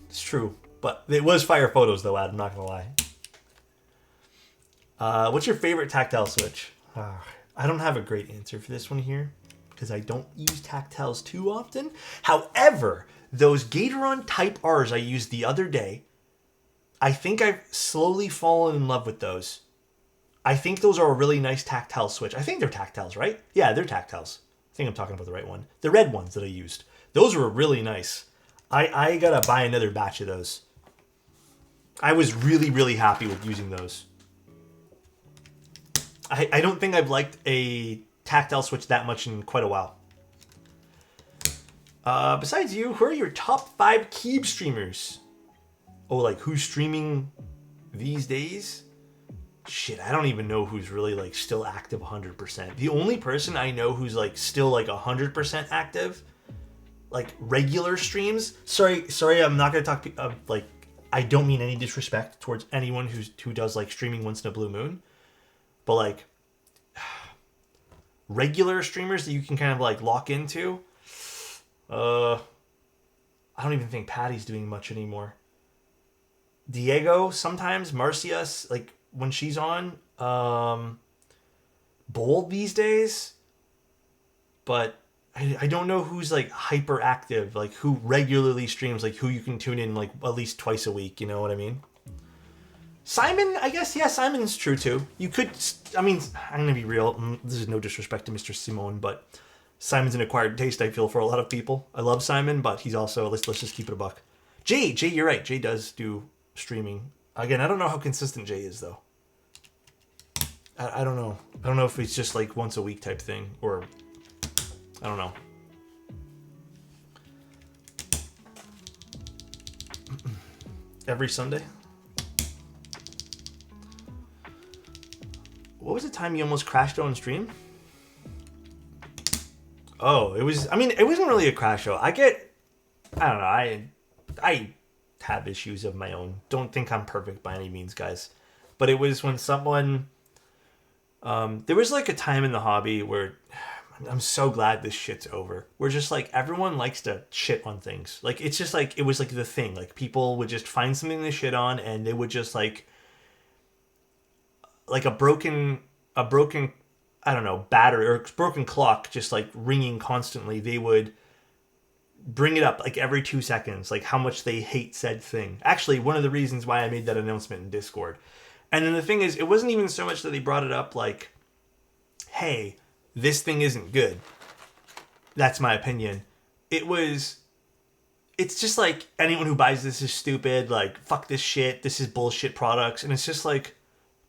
It's true, but it was fire photos though, Ad, I'm not gonna lie. What's your favorite tactile switch? I don't have a great answer for this one here because I don't use tactiles too often. However, those Gatoron Type R's I used the other day, I think I've slowly fallen in love with those. I think those are a really nice tactile switch. I think they're tactiles, right? Yeah, they're tactiles. I think I'm talking about the right one. The red ones that I used. Those were really nice. I gotta buy another batch of those. I was really, really happy with using those. I don't think I've liked a tactile switch that much in quite a while. Besides you, who are your top 5 Keeb streamers? Oh, like who's streaming these days? Shit, I don't even know who's really like still active 100%. The only person I know who's like still like 100% active, like regular streams. Sorry, I'm not gonna talk like I don't mean any disrespect towards anyone who does like streaming once in a blue moon, but like regular streamers that you can kind of like lock into. I don't even think Patty's doing much anymore. Diego sometimes, Marcia, like when she's on, Bold these days, but I don't know who's like hyper active, like who regularly streams, like who you can tune in like at least twice a week. You know what I mean? Simon, I guess, yeah, Simon's true too. You could, I mean, I'm gonna be real. This is no disrespect to Mr. Simone, but Simon's an acquired taste, I feel, for a lot of people. I love Simon, but he's also, let's just keep it a buck. Jay, you're right. Jay does do streaming. Again, I don't know how consistent Jay is though. I don't know. I don't know if it's just like once a week type thing, or I don't know. Every Sunday? What was the time you almost crashed on stream? Oh, it was, I mean, it wasn't really a crash though. I don't know, I have issues of my own. Don't think I'm perfect by any means, guys. But it was when someone, there was like a time in the hobby where I'm so glad this shit's over. Where just like everyone likes to shit on things. Like it's just like, it was like the thing. Like people would just find something to shit on and they would just like a broken, I don't know, battery or broken clock just like ringing constantly. They would bring it up like every 2 seconds, like how much they hate said thing. Actually, one of the reasons why I made that announcement in Discord. And then the thing is, it wasn't even so much that they brought it up like, hey, this thing isn't good. That's my opinion. It's just like, anyone who buys this is stupid, like, fuck this shit, this is bullshit products. And it's just like,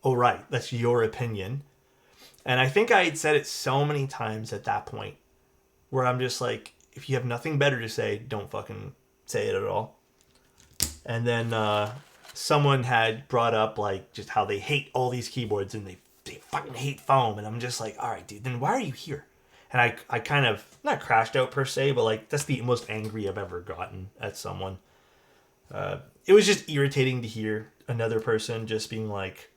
oh, right, that's your opinion. And I think I had said it so many times at that point where I'm just like, if you have nothing better to say, don't fucking say it at all. And then someone had brought up like just how they hate all these keyboards and they fucking hate foam. And I'm just like, all right, dude, then why are you here? And I kind of, not crashed out per se, but like that's the most angry I've ever gotten at someone. It was just irritating to hear another person just being like,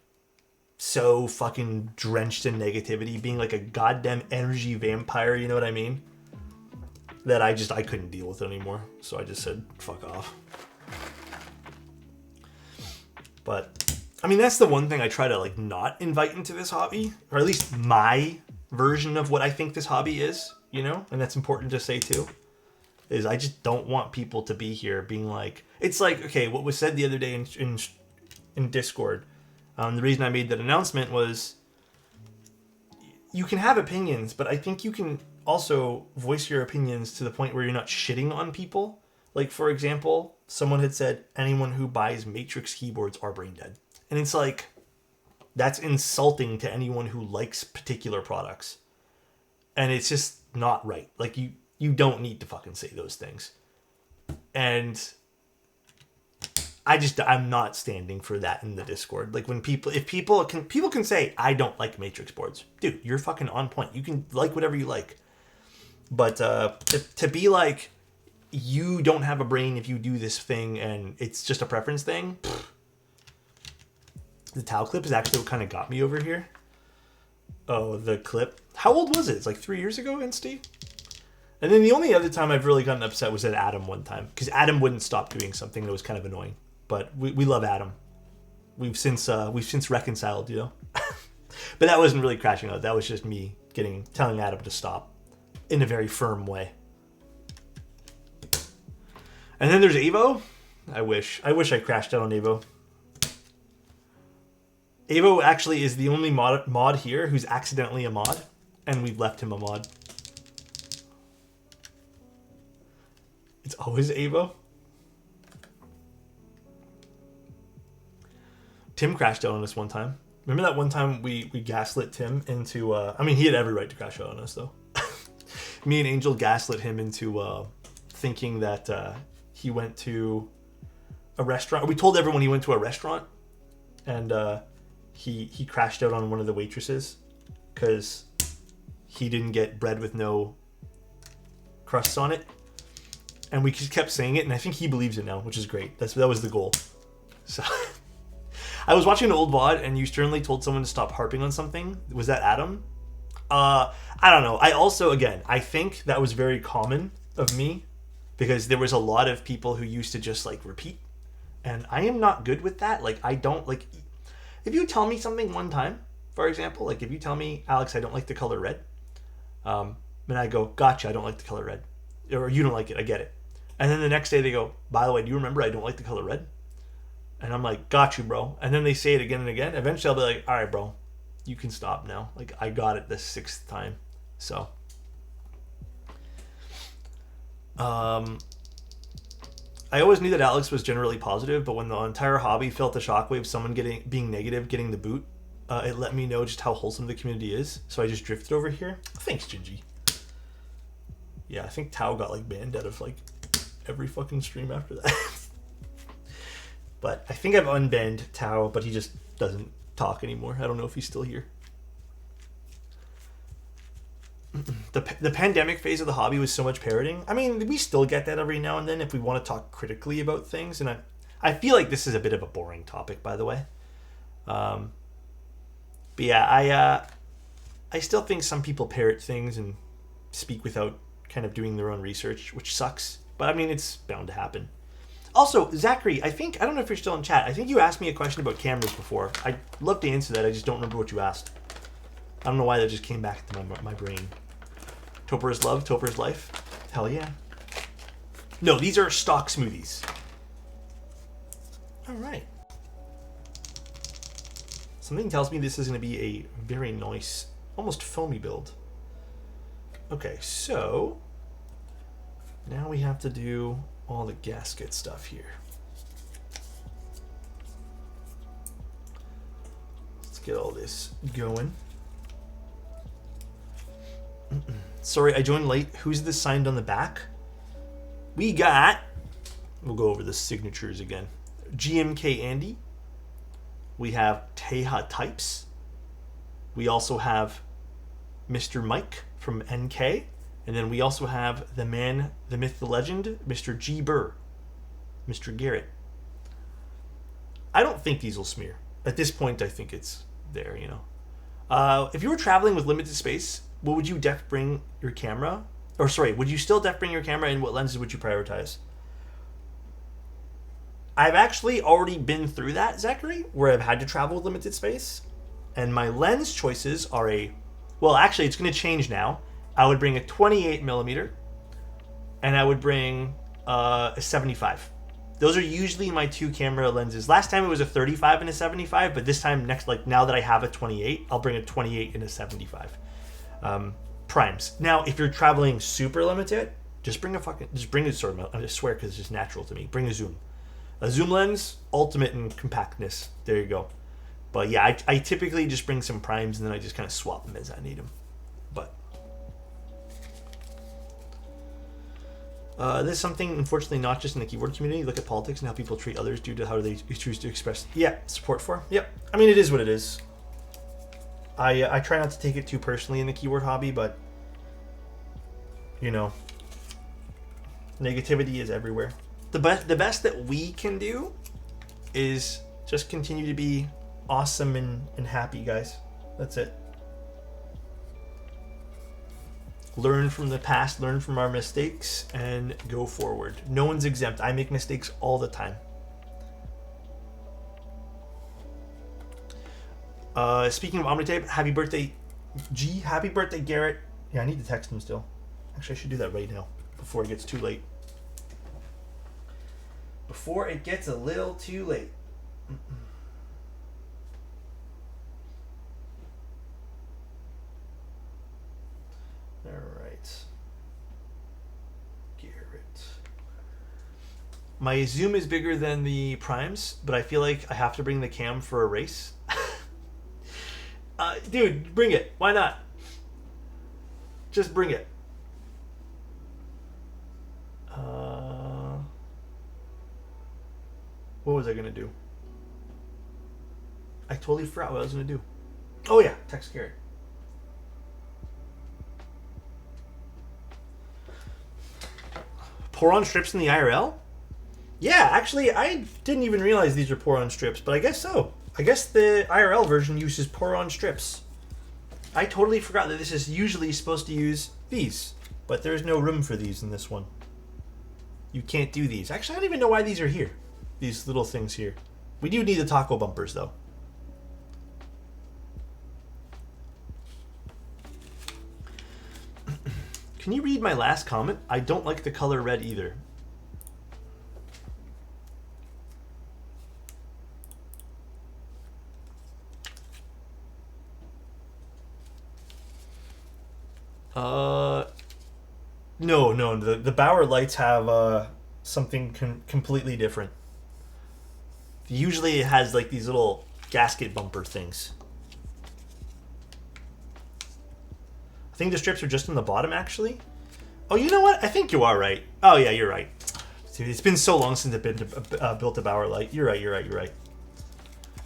so fucking drenched in negativity, being like a goddamn energy vampire, you know what I mean? That I couldn't deal with it anymore. So I just said, fuck off. But, I mean, that's the one thing I try to like not invite into this hobby, or at least my version of what I think this hobby is, you know? And that's important to say too, is I just don't want people to be here being like, it's like, okay, what was said the other day in Discord, the reason I made that announcement was you can have opinions, but I think you can also voice your opinions to the point where you're not shitting on people. Like, for example, someone had said anyone who buys Matrix keyboards are brain dead. And it's like, that's insulting to anyone who likes particular products. And it's just not right. Like, you don't need to fucking say those things. And I'm not standing for that in the Discord. Like when people can say, I don't like Matrix boards. Dude, you're fucking on point. You can like whatever you like. But to be like, you don't have a brain if you do this thing and it's just a preference thing. Pfft. The towel clip is actually what kind of got me over here. Oh, the clip. How old was it? It's like 3 years ago, Insty? And then the only other time I've really gotten upset was at Adam one time. Because Adam wouldn't stop doing something that was kind of annoying. But we love Adam. We've since reconciled, you know. But that wasn't really crashing out. That was just me telling Adam to stop in a very firm way. And then there's Avo. I wish I crashed out on Avo. Avo actually is the only mod here who's accidentally a mod, and we've left him a mod. It's always Avo. Tim crashed out on us one time. Remember that one time we gaslit Tim into... I mean, he had every right to crash out on us, though. Me and Angel gaslit him into thinking that he went to a restaurant. We told everyone he went to a restaurant, and he crashed out on one of the waitresses because he didn't get bread with no crusts on it. And we just kept saying it, and I think he believes it now, which is great. That was the goal. So... I was watching an old VOD and you sternly told someone to stop harping on something. Was that Adam? I don't know. I also, again, I think that was very common of me because there was a lot of people who used to just like repeat, and I am not good with that. Like, I don't like, if you tell me something one time, for example, like if you tell me, Alex, I don't like the color red, and I go, gotcha, I don't like the color red, or you don't like it, I get it. And then the next day they go, by the way, do you remember I don't like the color red? And I'm like, got you, bro. And then they say it again and again. Eventually I'll be like, all right, bro, you can stop now. Like, I got it the 6th time. So I always knew that Alex was generally positive, but when the entire hobby felt the shockwave, someone being negative, getting the boot, it let me know just how wholesome the community is. So I just drifted over here. Thanks, Gingy. Yeah, I think Tao got like banned out of like every fucking stream after that. But I think I've unbanned Tao, but he just doesn't talk anymore. I don't know if he's still here. The pandemic phase of the hobby was so much parroting. I mean, we still get that every now and then if we want to talk critically about things. And I feel like this is a bit of a boring topic, by the way. But yeah, I still think some people parrot things and speak without kind of doing their own research, which sucks. But I mean, it's bound to happen. Also, Zachary, I don't know if you're still in chat. I think you asked me a question about cameras before. I'd love to answer that. I just don't remember what you asked. I don't know why that just came back to my brain. Topper is love, Topper is life. Hell yeah. No, these are stock smoothies. All right. Something tells me this is going to be a very nice, almost foamy build. Okay, so now we have to do all the gasket stuff here. Let's get all this going. Sorry, I joined late. Who's this signed on the back? We got, we'll go over the signatures again. GMK Andy. We have Teha Types. We also have Mr. Mike from NK. And then we also have the man, the myth, the legend, Mr. G. Burr. Mr. Garrett. I don't think these will smear. At this point, I think it's there, you know. If you were traveling with limited space, what would you def bring your camera? Or sorry, would you still def bring your camera, and what lenses would you prioritize? I've actually already been through that, Zachary, where I've had to travel with limited space. And my lens choices are well, actually, it's going to change now. I would bring a 28 millimeter, and I would bring a 75. Those are usually my two camera lenses. Last time it was a 35 and a 75, but this time now that I have a 28, I'll bring a 28 and a 75. Primes. Now, if you're traveling super limited, just bring a sword mount. I swear, because it's just natural to me. Bring a zoom. A zoom lens, ultimate in compactness. There you go. But yeah, I typically just bring some primes, and then I just kind of swap them as I need them. But this is something, unfortunately, not just in the keyboard community. Look at politics and how people treat others due to how they choose to express. Yeah, support for. Yep. I mean, it is what it is. I try not to take it too personally in the keyboard hobby, but you know, negativity is everywhere. The best that we can do is just continue to be awesome and happy, guys. That's it. Learn from the past, learn from our mistakes, and go forward. No one's exempt. I make mistakes all the time. Speaking of Omnitape, happy birthday, G. Happy birthday, Garrett. Yeah, I need to text him still. Actually, I should do that right now before it gets too late. Before it gets a little too late. All right. Garrett. My zoom is bigger than the primes, but I feel like I have to bring the cam for a race. Dude, bring it. Why not? Just bring it. What was I going to do? I totally forgot what I was going to do. Oh yeah, text Garrett. Pour-on strips in the IRL? Yeah, actually, I didn't even realize these are pour-on strips, but I guess so. I guess the IRL version uses pour-on strips. I totally forgot that this is usually supposed to use these, but there's no room for these in this one. You can't do these. Actually, I don't even know why these are here. These little things here. We do need the taco bumpers, though. Can you read my last comment? I don't like the color red either. No. The Bauer lights have something completely different. Usually it has like these little gasket bumper things. I think the strips are just in the bottom, actually. Oh, you know what? I think you are right. Oh, yeah, you're right. Dude, it's been so long since I've built a Bauer light. You're right.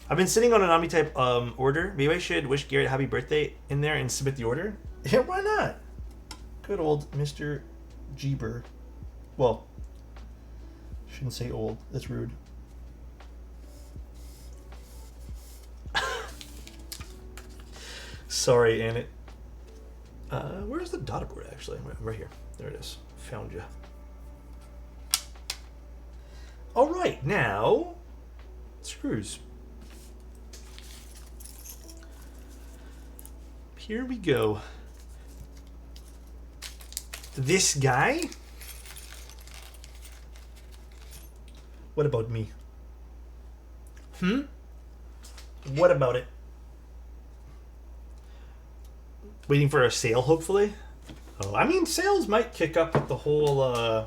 I've been sitting on an Omni-type order. Maybe I should wish Garrett happy birthday in there and submit the order? Yeah, why not? Good old Mr. Jeeber. Well, shouldn't say old. That's rude. Sorry, Annette. Where's the data board, actually? Right here. There it is. Found you. All right, now screws. Here we go. This guy? What about me? What about it? Waiting for a sale, hopefully. Oh, I mean, sales might kick up with the whole,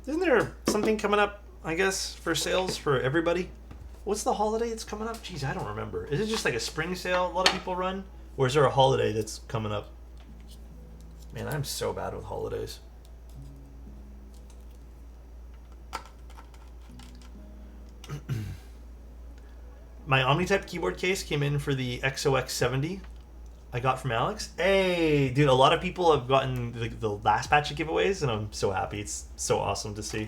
isn't there something coming up, I guess, for sales for everybody? What's the holiday that's coming up? Jeez, I don't remember. Is it just like a spring sale a lot of people run? Or is there a holiday that's coming up? Man, I'm so bad with holidays. My Omni-type keyboard case came in for the XOX70 I got from Alex. Hey, dude, a lot of people have gotten the last batch of giveaways, and I'm so happy. It's so awesome to see.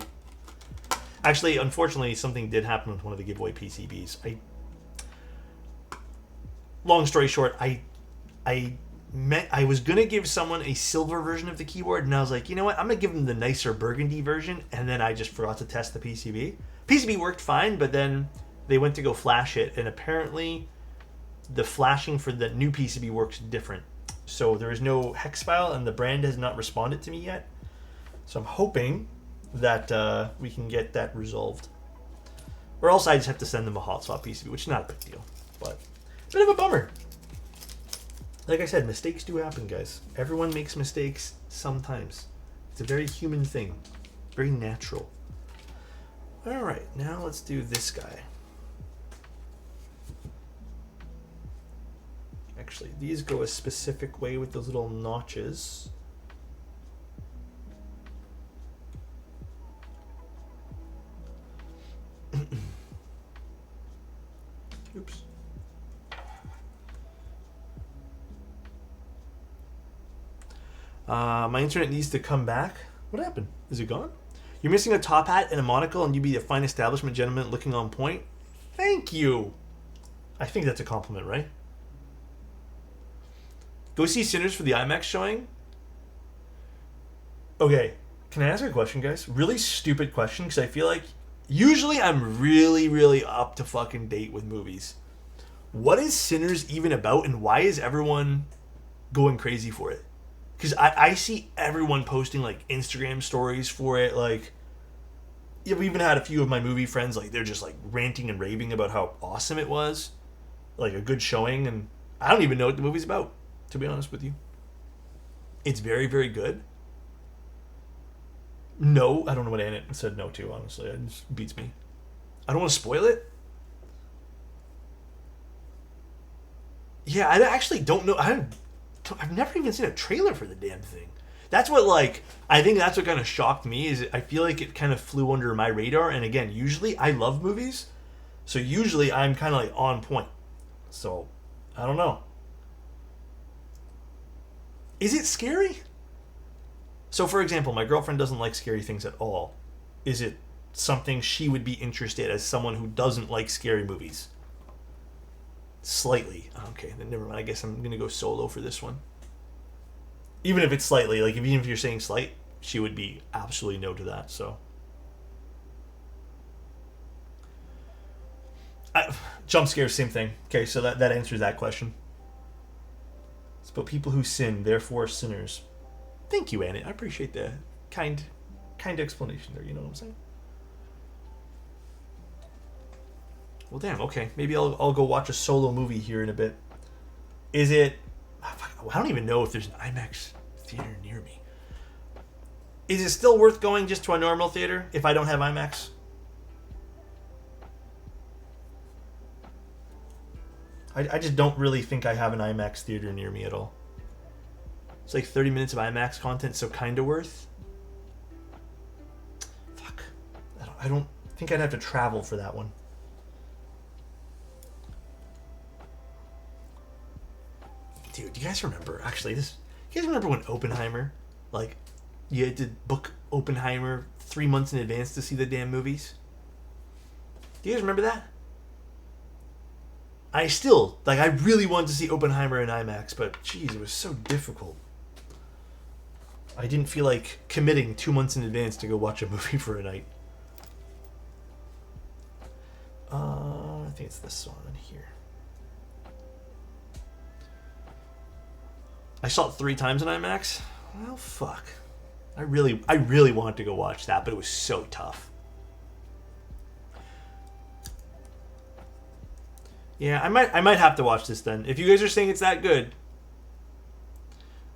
Actually, unfortunately, something did happen with one of the giveaway PCBs. Long story short, I was going to give someone a silver version of the keyboard, and I was like, you know what? I'm going to give them the nicer burgundy version, and then I just forgot to test the PCB. PCB worked fine, but then they went to go flash it, and apparently the flashing for the new PCB works different. So there is no hex file, and the brand has not responded to me yet. So I'm hoping that we can get that resolved. Or else I just have to send them a hot swap PCB, which is not a big deal. But a bit of a bummer. Like I said, mistakes do happen, guys. Everyone makes mistakes sometimes. It's a very human thing. Very natural. Alright, now let's do this guy. Actually, these go a specific way with those little notches. Oops. My internet needs to come back. What happened? Is it gone? You're missing a top hat and a monocle, and you'd be a fine establishment gentleman looking on point. Thank you. I think that's a compliment, right? Go see Sinners for the IMAX showing. Okay, can I ask a question, guys? Really stupid question, because I feel like usually I'm really up to fucking date with movies. What is Sinners even about, and why is everyone going crazy for it? Because I see everyone posting like Instagram stories for it. Like, I've even had a few of my movie friends, like, they're just like ranting and raving about how awesome it was. Like a good showing, and I don't even know what the movie's about, to be honest with you. It's very good. No, I don't know what Annette said no to, honestly. It just beats me. I don't want to spoil it. Yeah, I actually don't know. I've never even seen a trailer for the damn thing. That's what, like, I think that's what kind of shocked me, is I feel like it kind of flew under my radar. And again, usually I love movies, so usually I'm kind of like on point. So, I don't know. Is it scary? So, for example, my girlfriend doesn't like scary things at all. Is it something she would be interested as someone who doesn't like scary movies? Slightly. Okay, then never mind. I guess I'm going to go solo for this one. Even if it's slightly, like, even if you're saying slight, she would be absolutely no to that, so. Jump scares, same thing. Okay, so that answers that question. It's about people who sin, therefore sinners. Thank you, Annie. I appreciate the kind explanation there. You know what I'm saying? Well, damn. Okay, maybe I'll go watch a solo movie here in a bit. Is it? I don't even know if there's an IMAX theater near me. Is it still worth going just to a normal theater if I don't have IMAX? I just don't really think I have an IMAX theater near me at all. It's like 30 minutes of IMAX content, so kind of worth. Fuck. I don't think I'd have to travel for that one. Dude, do you guys remember, actually, you guys remember when Oppenheimer, like, you had to book Oppenheimer 3 months in advance to see the damn movies? Do you guys remember that? I really wanted to see Oppenheimer in IMAX, but geez, it was so difficult. I didn't feel like committing 2 months in advance to go watch a movie for a night. I think it's this one here. I saw it 3 times in IMAX. Well, fuck. I really wanted to go watch that, but it was so tough. Yeah, I might have to watch this then. If you guys are saying it's that good.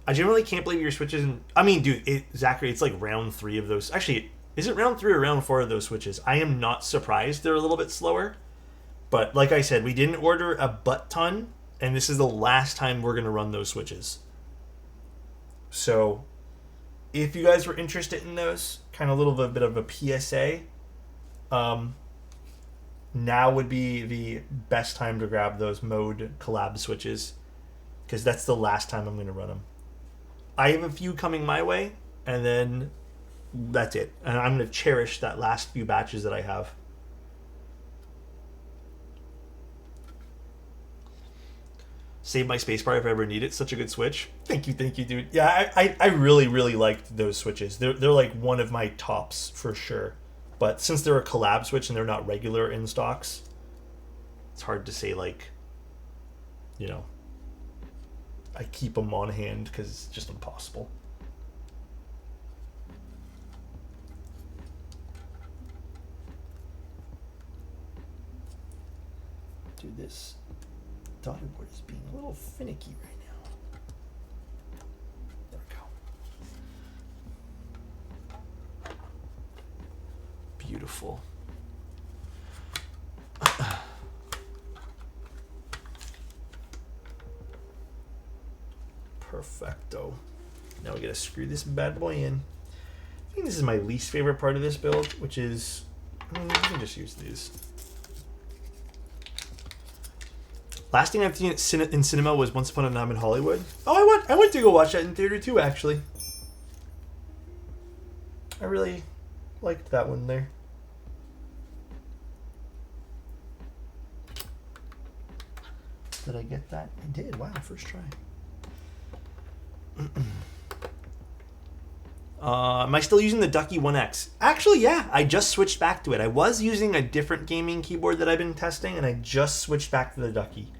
I generally can't believe your switches. I mean, dude, Zachary, it's like round 3 of those. Actually, is it round 3 or round 4 of those switches? I am not surprised they're a little bit slower. But like I said, we didn't order a butt ton, and this is the last time we're going to run those switches. So, if you guys were interested in those, kind of a little bit of a PSA, now would be the best time to grab those mode collab switches, because that's the last time I'm going to run them. I have a few coming my way, and then that's it. And I'm going to cherish that last few batches that I have. Save my spacebar if I ever need it. Such a good switch. Thank you, dude. Yeah, I really liked those switches. They're like one of my tops for sure. But since they're a collab switch and they're not regular in stocks, it's hard to say, like, you know, I keep them on hand because it's just impossible. Dude, this daughterboard is being a little finicky right now. There we go. Beautiful. Perfecto. Now we gotta screw this bad boy in. I think this is my least favorite part of this build, which is, I mean, we can just use these. Last thing I've seen in cinema was Once Upon a Time in Hollywood. Oh, I went to go watch that in theater too, actually. I really liked that one there. Did I get that? I did. Wow, first try. Am I still using the Ducky 1X? Actually, yeah. I just switched back to it. I was using a different gaming keyboard that I've been testing, and I just switched back to the Ducky.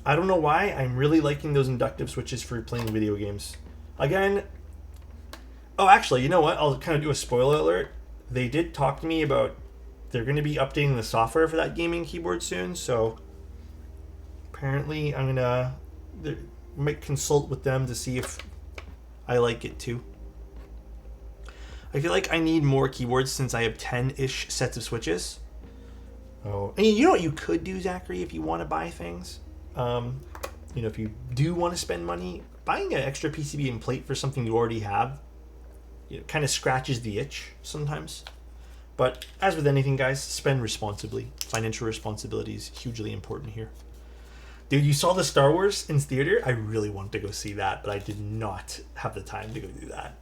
I don't know why. I'm really liking those inductive switches for playing video games. Again, oh, actually, you know what? I'll kind of do a spoiler alert. They did talk to me about they're going to be updating the software for that gaming keyboard soon, so apparently I'm going to might consult with them to see if I like it too. I feel like I need more keyboards since I have 10-ish sets of switches. Oh, and you know what you could do, Zachary, if you want to buy things? You know, if you do want to spend money, buying an extra PCB and plate for something you already have, you know, kind of scratches the itch sometimes. But as with anything, guys, spend responsibly. Financial responsibility is hugely important here. Dude, you saw the Star Wars in theater? I really wanted to go see that, but I did not have the time to go do that.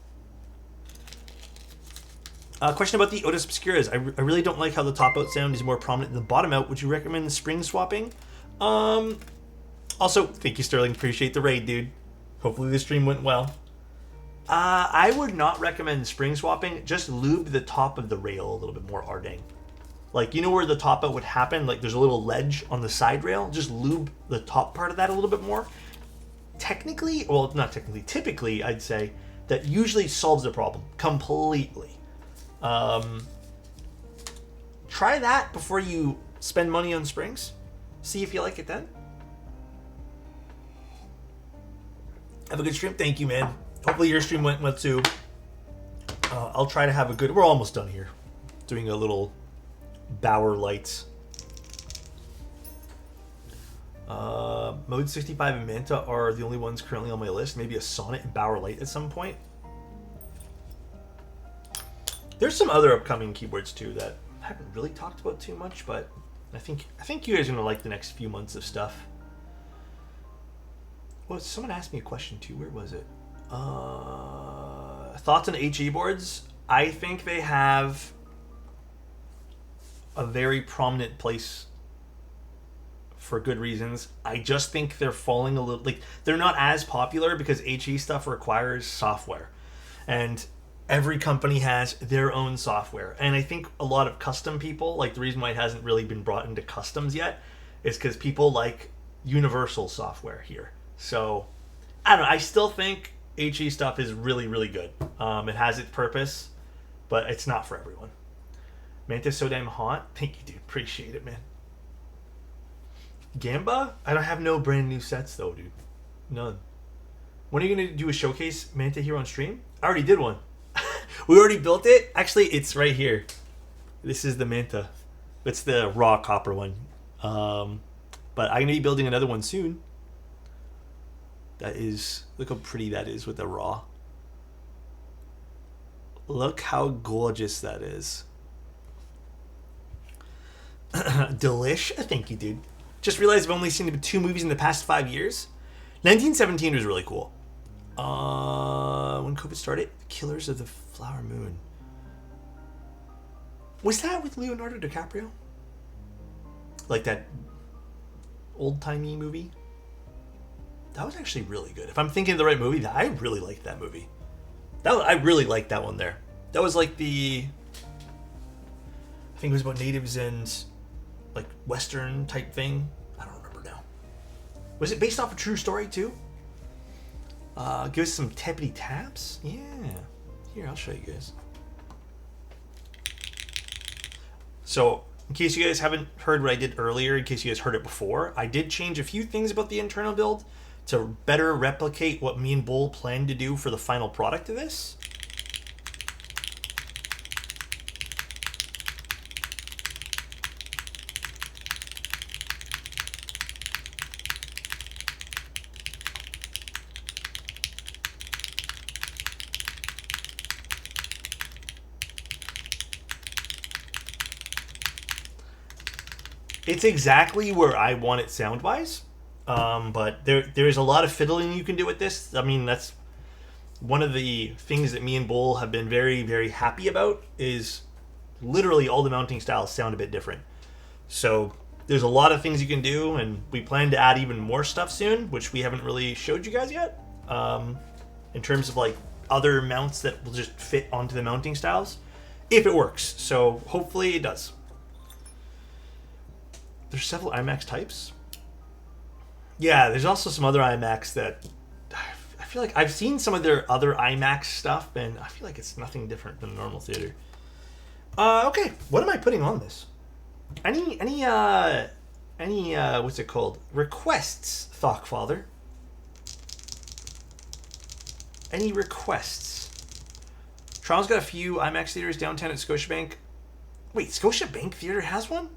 Question about the Otis Obscuras. I really don't like how the top out sound is more prominent than the bottom out. Would you recommend the spring swapping? Also, thank you, Sterling. Appreciate the raid, dude. Hopefully the stream went well. I would not recommend spring swapping. Just lube the top of the rail a little bit more, Ardang. Like, you know where the top out would happen? Like, there's a little ledge on the side rail. Just lube the top part of that a little bit more. Technically, well, not technically, typically, I'd say, that usually solves the problem completely. Try that before you spend money on springs. See if you like it then. Have a good stream. Thank you, man. Hopefully your stream went well too. I'll try to have a good... We're almost done here. Doing a little Bauer Lite. Mode 65 and Manta are the only ones currently on my list. Maybe a Sonnet and Bauer Lite at some point. There's some other upcoming keyboards too that I haven't really talked about too much, but I think you guys are gonna like the next few months of stuff. Well, someone asked me a question too. Where was it? Thoughts on HE boards? I think they have a very prominent place for good reasons. I just think they're falling a little, like, they're not as popular because HE stuff requires software, and every company has their own software. And I think a lot of custom people, like, the reason why it hasn't really been brought into customs yet is because people like universal software here. So I don't know, I still think HE stuff is really, really good. It has its purpose, but it's not for everyone. Manta's so damn hot. Thank you, dude. Appreciate it, man. Gamba? I don't have no brand new sets though, dude. None. When are you gonna do a showcase Manta here on stream? I already did one. We already built it. Actually, it's right here. This is the Manta. It's the raw copper one. But I'm gonna be building another one soon. That is, look how pretty that is with the raw. Look how gorgeous that is. Delish. Thank you, dude. Just realized I've only seen 2 movies in the past 5 years. 1917 was really cool. When COVID started, Killers of the Flower Moon. Was that with Leonardo DiCaprio? Like that old-timey movie? That was actually really good. If I'm thinking of the right movie, I really liked that movie. I really liked that one there. That was like I think it was about natives and like Western type thing. I don't remember now. Was it based off a true story too? Give us some tappity taps. Yeah. Here, I'll show you guys. So, in case you guys haven't heard what I did earlier, in case you guys heard it before, I did change a few things about the internal build to better replicate what me and Bull planned to do for the final product of this. It's exactly where I want it sound-wise. But there's a lot of fiddling you can do with this. I mean, that's one of the things that me and Bull have been very, very happy about is literally all the mounting styles sound a bit different. So there's a lot of things you can do, and we plan to add even more stuff soon, which we haven't really showed you guys yet, in terms of like other mounts that will just fit onto the mounting styles, if it works. So hopefully it does. There's several IMAX types. Yeah, there's also some other IMAX that I feel like I've seen some of their other IMAX stuff, and I feel like it's nothing different than a normal theater. Okay, what am I putting on this? Any what's it called? Requests, Thockfather. Any requests? Toronto's got a few IMAX theaters downtown at Scotiabank. Wait, Scotiabank Theater has one?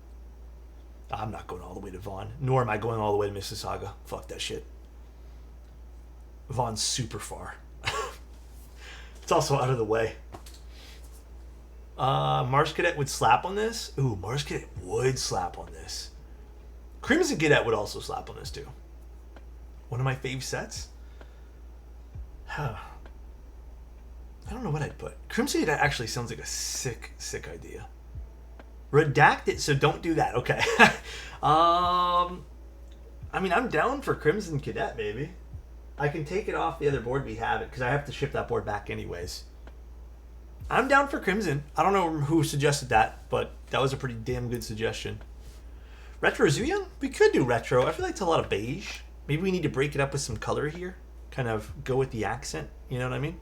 I'm not going all the way to Vaughan, nor am I going all the way to Mississauga. Fuck that shit. Vaughan's super far. It's also out of the way. Mars Cadet would slap on this. Ooh, Mars Cadet would slap on this. Crimson Cadet would also slap on this too. One of my fave sets. Huh. I don't know what I'd put. Crimson Cadet actually sounds like a sick idea. Redacted, so don't do that. Okay. I mean, I'm down for Crimson Cadet, maybe. I can take it off the other board we have it, because I have to ship that board back anyways. I'm down for crimson. I don't know who suggested that, but that was a pretty damn good suggestion. Retro Zuyan? We could do retro. I feel like it's a lot of beige. Maybe we need to break it up with some color here. Kind of go with the accent. You know what I mean?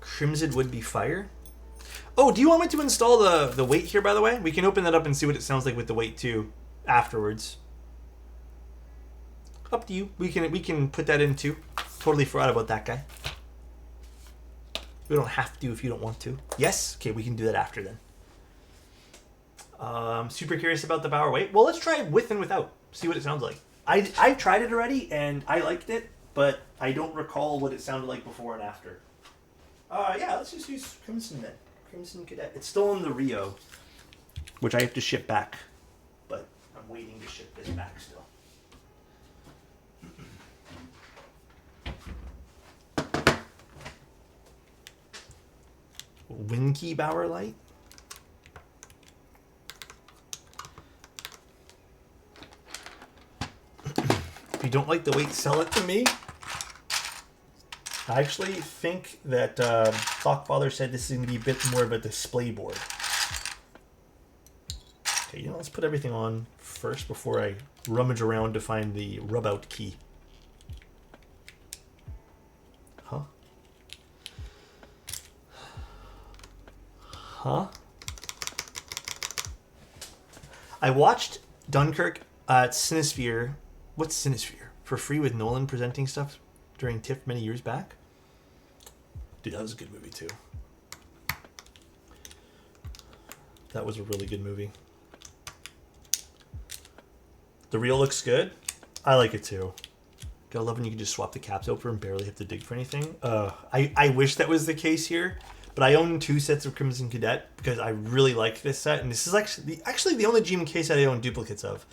Crimson would be fire. Oh, do you want me to install the weight here, by the way? We can open that up and see what it sounds like with the weight, too, afterwards. Up to you. We can put that in, too. Totally forgot about that guy. We don't have to if you don't want to. Yes? Okay, we can do that after then. Super curious about the Bauer weight. Well, let's try it with and without. See what it sounds like. I've tried it already, and I liked it, but I don't recall what it sounded like before and after. Yeah, let's just use Crimson then. Crimson Cadet. It's still in the Rio, which I have to ship back, but I'm waiting to ship this back still. Winky Bauer Lite. If you don't like the weight, sell it to me. I actually think that Clockfather said this is going to be a bit more of a display board. Okay, let's put everything on first before I rummage around to find the rub-out key. Huh? Huh? I watched Dunkirk at Cinesphere. What's Cinesphere? For free with Nolan presenting stuff during TIFF many years back. Dude, that was a good movie too. That was a really good movie. The reel looks good. I like it too. Gotta love when you can just swap the caps over and barely have to dig for anything. I wish that was the case here, but I own 2 sets of Crimson Cadet because I really like this set, and this is actually the only GMK set I own duplicates of.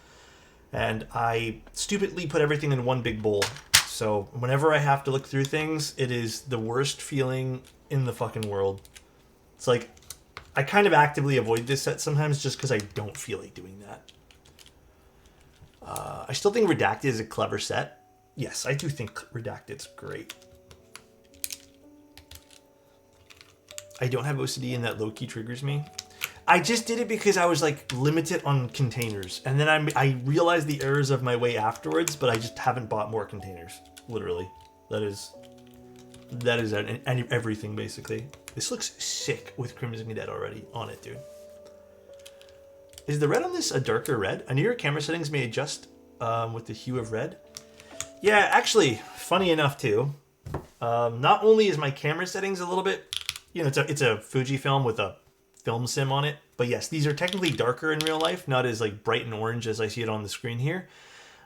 And I stupidly put everything in one big bowl. So whenever I have to look through things, it is the worst feeling in the fucking world. It's like, I kind of actively avoid this set sometimes just because I don't feel like doing that. I still think Redacted is a clever set. Yes, I do think Redacted's great. I don't have OCD and that low-key triggers me. I just did it because I was like limited on containers, and then I realized the errors of my way afterwards, but I just haven't bought more containers. Literally, that is everything basically. This looks sick with Crimson Cadet already on it, dude. Is the red on this a darker red? I know your camera settings may adjust with the hue of red. Yeah, actually, funny enough too. Not only is my camera settings a little bit, it's a Fujifilm with a film sim on it, but yes, these are technically darker in real life, not as like bright and orange as I see it on the screen here.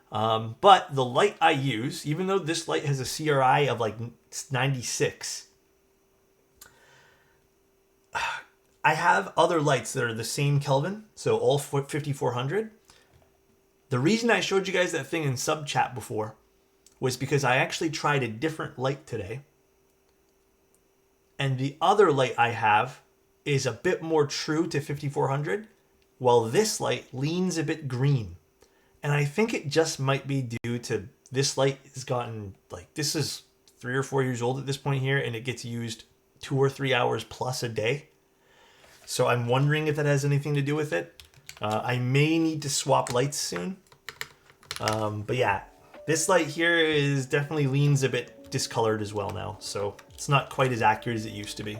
But the light I use, even though this light has a CRI of like 96, I have other lights that are the same Kelvin, so all 5400. The reason I showed you guys that thing in sub chat before was because I actually tried a different light today, and the other light I have is a bit more true to 5400, while this light leans a bit green. And I think it just might be due to this light has gotten, like, this is 3 or 4 years old at this point here, and it gets used 2 or 3 hours plus a day. So I'm wondering if that has anything to do with it. I may need to swap lights soon. But yeah, this light here is definitely leans a bit discolored as well now, so it's not quite as accurate as it used to be.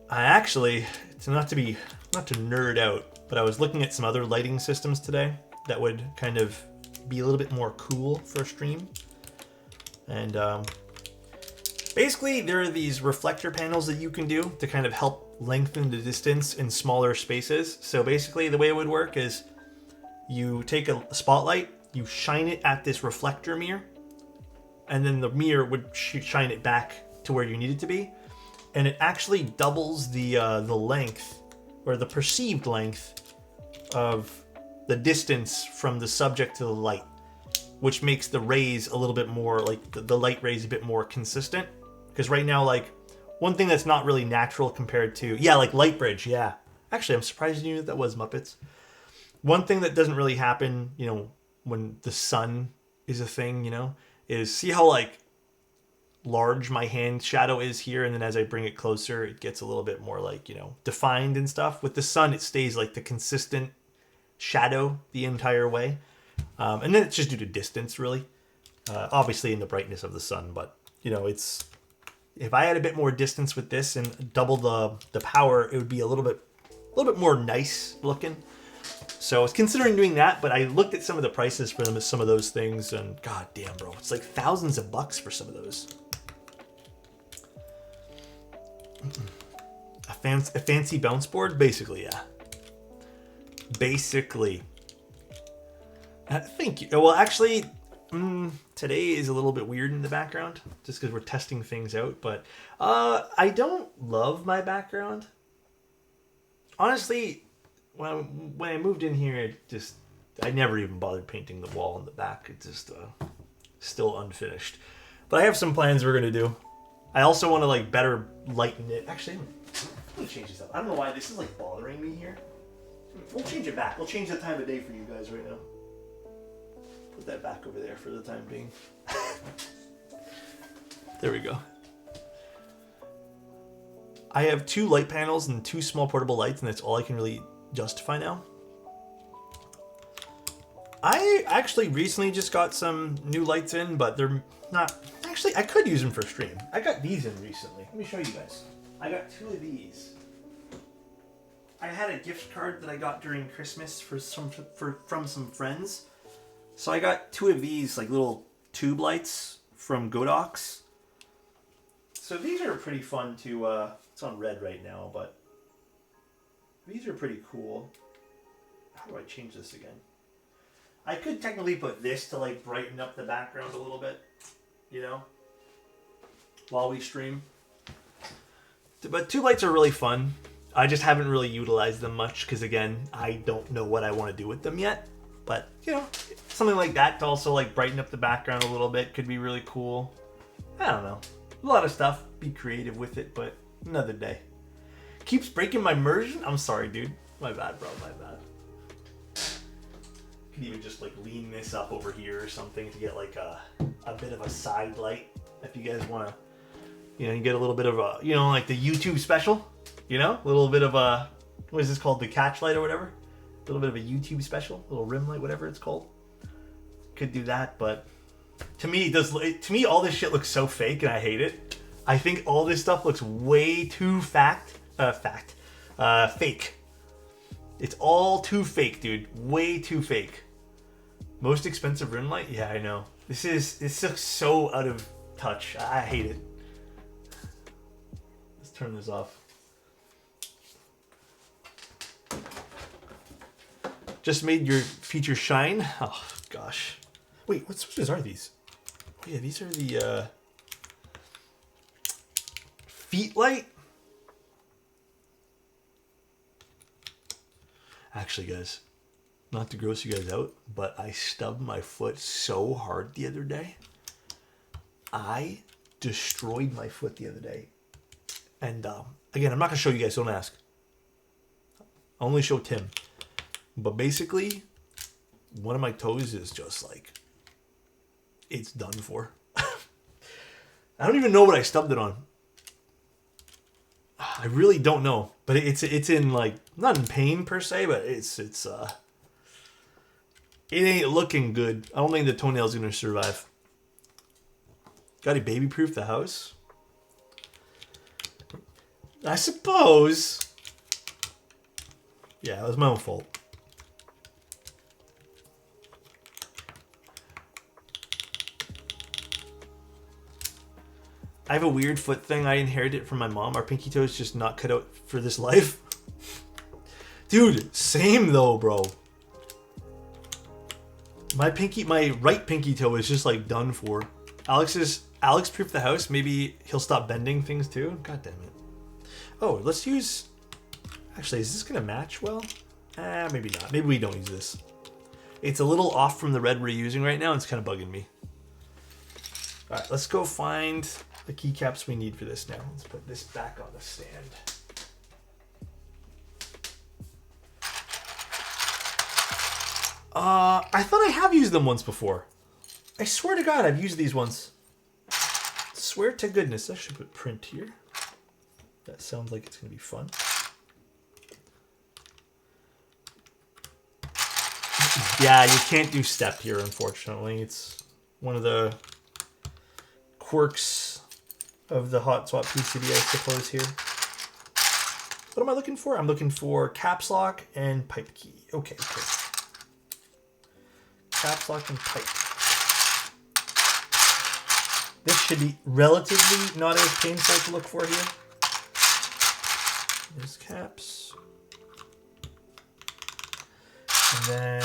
I actually, it's not to nerd out, but I was looking at some other lighting systems today that would kind of be a little bit more cool for a stream. And basically there are these reflector panels that you can do to kind of help lengthen the distance in smaller spaces. So basically the way it would work is you take a spotlight, you shine it at this reflector mirror, and then the mirror would shine it back to where you need it to be. And it actually doubles the length, or the perceived length, of the distance from the subject to the light, which makes the rays a little bit more, like the light rays a bit more consistent. Because right now, like, one thing that's not really natural compared to, yeah, like light bridge, yeah. Actually, I'm surprised you knew that was Muppets. One thing that doesn't really happen, when the sun is a thing, is see how like large my hand shadow is here, and then as I bring it closer, it gets a little bit more like, you know, defined and stuff. With the sun, it stays like the consistent shadow the entire way. And then it's just due to distance, really. Obviously in the brightness of the sun, but, you know, it's... If I had a bit more distance with this and double the power, it would be a little bit more nice looking. So I was considering doing that, but I looked at some of the prices for them, some of those things, and god damn, bro, it's like thousands of bucks for some of those. A fancy bounce board? Basically, yeah. Basically. Thank you. Well, actually, today is a little bit weird in the background, just because we're testing things out, but I don't love my background. Honestly, when I moved in here, I never even bothered painting the wall in the back. It's just still unfinished. But I have some plans we're going to do. I also want to like better lighten it. Actually, let me change this up. I don't know why this is like bothering me here. We'll change it back. We'll change the time of day for you guys right now. Put that back over there for the time being. There we go. I have 2 light panels and 2 small portable lights, and that's all I can really justify now. I actually recently just got some new lights in, but they're not... Actually, I could use them for stream. I got these in recently. Let me show you guys. I got 2 of these. I had a gift card that I got during Christmas from some friends. So I got 2 of these, like little tube lights from Godox. So these are pretty fun to... it's on red right now, but these are pretty cool. How do I change this again? I could technically put this to like brighten up the background a little bit, you know, while we stream. But 2 lights are really fun. I just haven't really utilized them much because, again, I don't know what I want to do with them yet. But, you know, something like that to also like brighten up the background a little bit could be really cool. I don't know. A lot of stuff. Be creative with it, but another day. Keeps breaking my immersion? I'm sorry, dude. My bad, bro. My bad. Could even just like lean this up over here or something to get like a bit of a side light. If you guys want to, you know, you get a little bit of a, you know, like the YouTube special, you know, a little bit of a, what is this called? The catch light or whatever. A little bit of a YouTube special, a little rim light, whatever it's called. Could do that, but to me, all this shit looks so fake, and I hate it. I think all this stuff looks way too fake. It's all too fake, dude. Way too fake. Most expensive rim light? Yeah, I know. This looks so out of touch. I hate it. Let's turn this off. Just made your feature shine. Oh gosh. Wait, what switches are these? Oh yeah, these are the feet light. Actually, guys, not to gross you guys out, but I stubbed my foot so hard the other day. I destroyed my foot the other day. And again, I'm not gonna show you guys. Don't ask. I only show Tim. But basically, one of my toes is just like, it's done for. I don't even know what I stubbed it on. I really don't know. But it's in like, not in pain per se, but it ain't looking good. I don't think the toenail's gonna survive. Gotta baby proof the house? I suppose. Yeah, it was my own fault. I have a weird foot thing. I inherited from my mom. Our pinky toe is just not cut out for this life. Dude, same though, bro. My right pinky toe is just like done for. Alex proofed the house. Maybe he'll stop bending things too. God damn it. Oh, let's use... Actually, is this going to match well? Maybe not. Maybe we don't use this. It's a little off from the red we're using right now. And it's kind of bugging me. All right, let's go find the keycaps we need for this now. Let's put this back on the stand. I thought I have used them once before. I swear to God, I've used these once. Swear to goodness. I should put print here. That sounds like it's going to be fun. Yeah, you can't do step here, unfortunately. It's one of the quirks of the hot swap PCB, I suppose, here. What am I looking for? I'm looking for caps lock and pipe key. Okay, okay. Caps lock and pipe. This should be relatively not as painful to look for here. There's caps. And then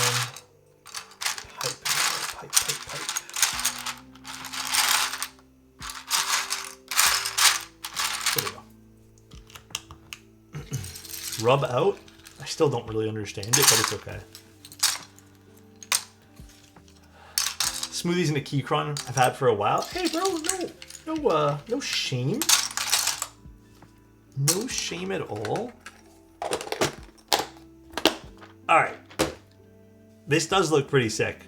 pipe, pipe, pipe, pipe. There we go. Rub out. I still don't really understand it, but it's okay. Smoothies in a Keychron I've had for a while. Hey, bro, no shame. No shame at all. All right. This does look pretty sick.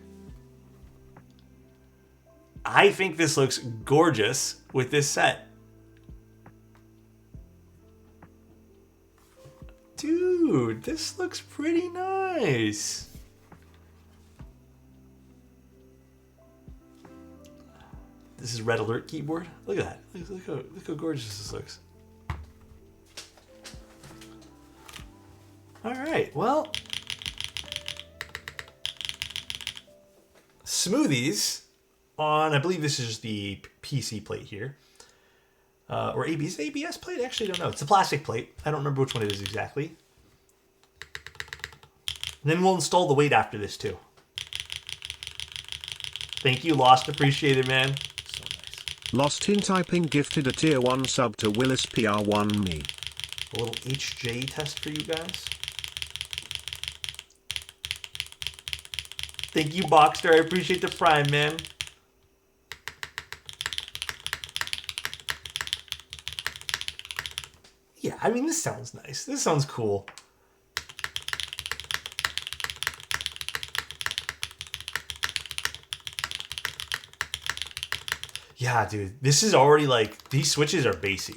I think this looks gorgeous with this set. Dude, this looks pretty nice. This is Red Alert keyboard. Look at that. Look how gorgeous this looks. All right, well. Smoothies on, I believe this is the PC plate here. Or ABS plate? I actually don't know. It's a plastic plate. I don't remember which one it is exactly. And then we'll install the weight after this too. Thank you, Lost. Appreciate it, man. So nice. Lost in Typing gifted a tier 1 sub to Willis PR1 me. A little HJ test for you guys. Thank you, Boxster. I appreciate the prime, man. Yeah, I mean, this sounds nice. This sounds cool. Yeah, dude. This is already like, these switches are bassy.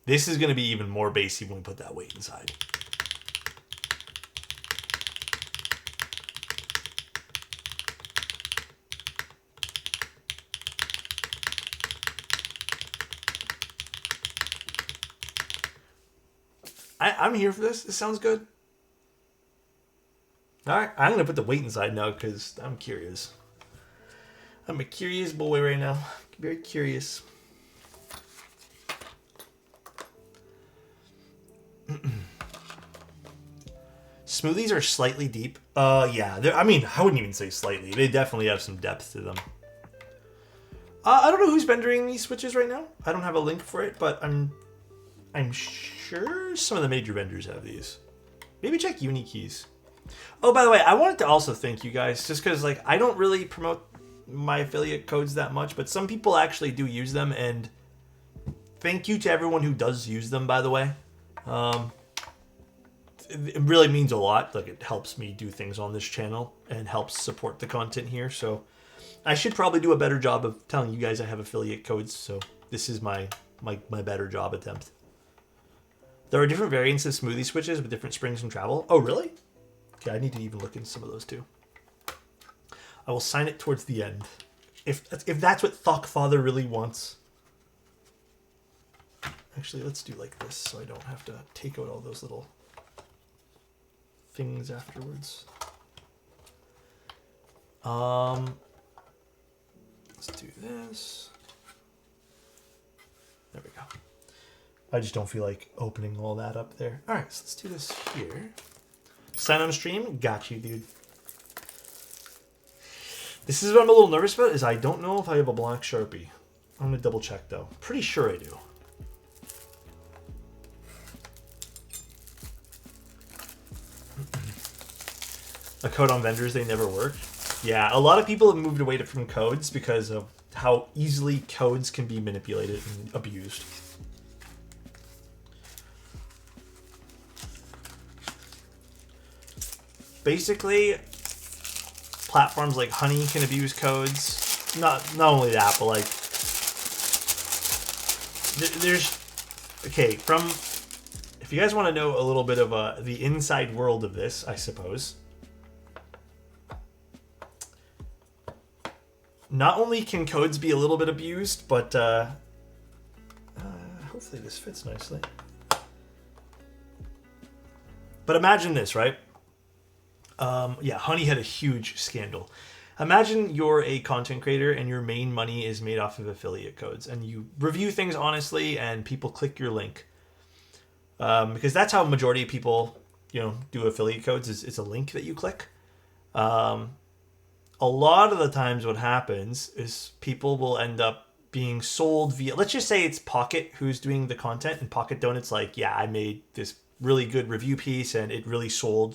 This is going to be even more bassy when we put that weight inside. I'm here for this. This sounds good. All right, I'm going to put the weight inside now because I'm curious. I'm a curious boy right now. Very curious. Smoothies are slightly deep. Yeah. I mean, I wouldn't even say slightly. They definitely have some depth to them. I don't know who's vendoring these switches right now. I don't have a link for it, but I'm sure some of the major vendors have these. Maybe check Unikeys. Oh, by the way, I wanted to also thank you guys, just because like I don't really promote my affiliate codes that much, but some people actually do use them, and thank you to everyone who does use them, by the way. It really means a lot. Like, it helps me do things on this channel and helps support the content here. So I should probably do a better job of telling you guys I have affiliate codes. So this is my better job attempt. There are different variants of smoothie switches with different springs and travel. Oh, really? Okay, I need to even look into some of those too. I will sign it towards the end. If that's what Thockfather really wants. Actually, let's do like this so I don't have to take out all those little things afterwards. Let's do this. There we go. I just don't feel like opening all that up there. All right, so let's do this here. Sign on stream. Got you, dude. This is what I'm a little nervous about, is I don't know if I have a black Sharpie. I'm going to double check, though. Pretty sure I do. A code on vendors, they never work. Yeah, a lot of people have moved away from codes because of how easily codes can be manipulated and abused. Basically, platforms like Honey can abuse codes. not only that, but like there's okay from if you guys want to know a little bit of the inside world of this, I suppose. Not only can codes be a little bit abused, but hopefully this fits nicely. But imagine this, right? Yeah, Honey had a huge scandal. Imagine you're a content creator and your main money is made off of affiliate codes, and you review things honestly, and people click your link because that's how majority of people, do affiliate codes. Is it's a link that you click. A lot of the times what happens is people will end up being sold via, let's just say it's Pocket who's doing the content, and Pocket Donut's like, yeah, I made this really good review piece and it really sold,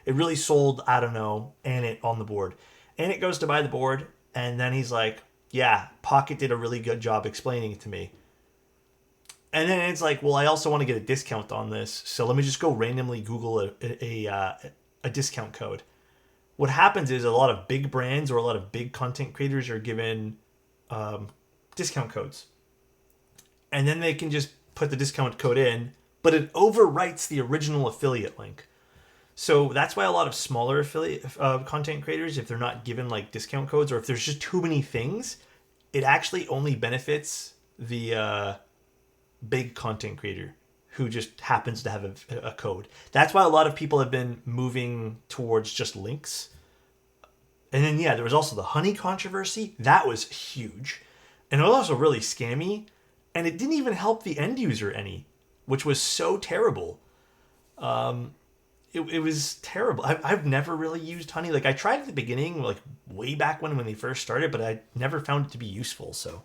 I don't know, Annette on the board. Annette goes to buy the board and then he's like, yeah, Pocket did a really good job explaining it to me. And then it's like, well, I also want to get a discount on this, so let me just go randomly Google a discount code. What happens is a lot of big brands or a lot of big content creators are given discount codes. And then they can just put the discount code in, but it overwrites the original affiliate link. So that's why a lot of smaller affiliate content creators, if they're not given like discount codes or if there's just too many things, it actually only benefits the big content creator who just happens to have a code. That's why a lot of people have been moving towards just links. And then, yeah, there was also the Honey controversy. That was huge. And it was also really scammy. And it didn't even help the end user any, which was so terrible. It was terrible. I've never really used Honey. Like, I tried at the beginning, like, way back when they first started, but I never found it to be useful, so...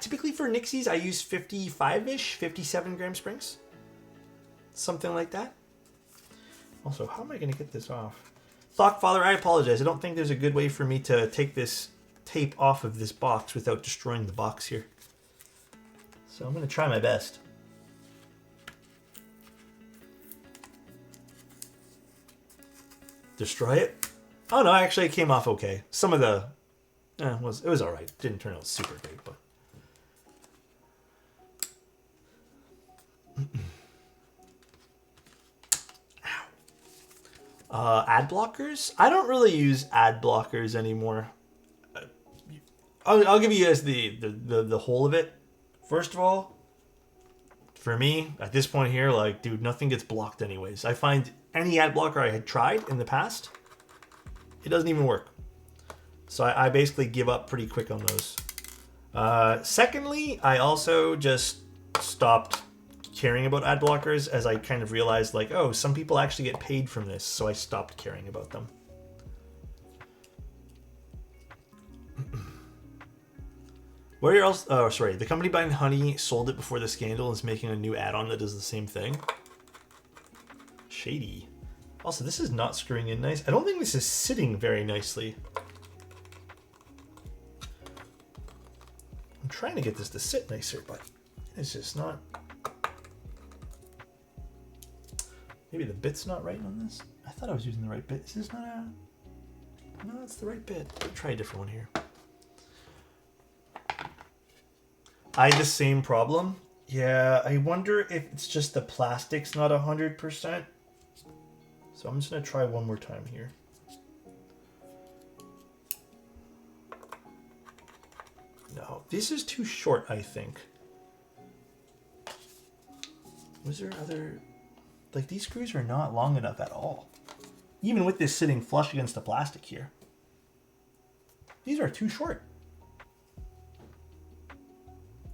typically for Nixies, I use 55-ish, 57 gram springs. Something like that. Also, how am I going to get this off? Thoughtfather, I apologize. I don't think there's a good way for me to take this tape off of this box without destroying the box here. So I'm going to try my best. Destroy it? Oh no, actually it came off okay. Some of the... it was alright. Didn't turn out super great, but... Ad blockers? I don't really use ad blockers anymore. I'll give you guys the whole of it. First of all, for me, at this point here, like, dude, nothing gets blocked anyways. I find any ad blocker I had tried in the past, it doesn't even work. So I basically give up pretty quick on those. Secondly, I also just stopped caring about ad blockers as I kind of realized, like, oh, some people actually get paid from this, so I stopped caring about them. Where else? Oh, sorry. The company behind Honey sold it before the scandal and is making a new add-on that does the same thing. Shady. Also, this is not screwing in nice. I don't think this is sitting very nicely. I'm trying to get this to sit nicer, but it's just not. Maybe the bit's not right on this. I thought I was using the right bit. Is this not a... No, it's the right bit. I'll try a different one here. I had the same problem. Yeah, I wonder if it's just the plastic's not 100%. So I'm just going to try one more time here. No, this is too short, I think. Was there other... Like, these screws are not long enough at all. Even with this sitting flush against the plastic here. These are too short.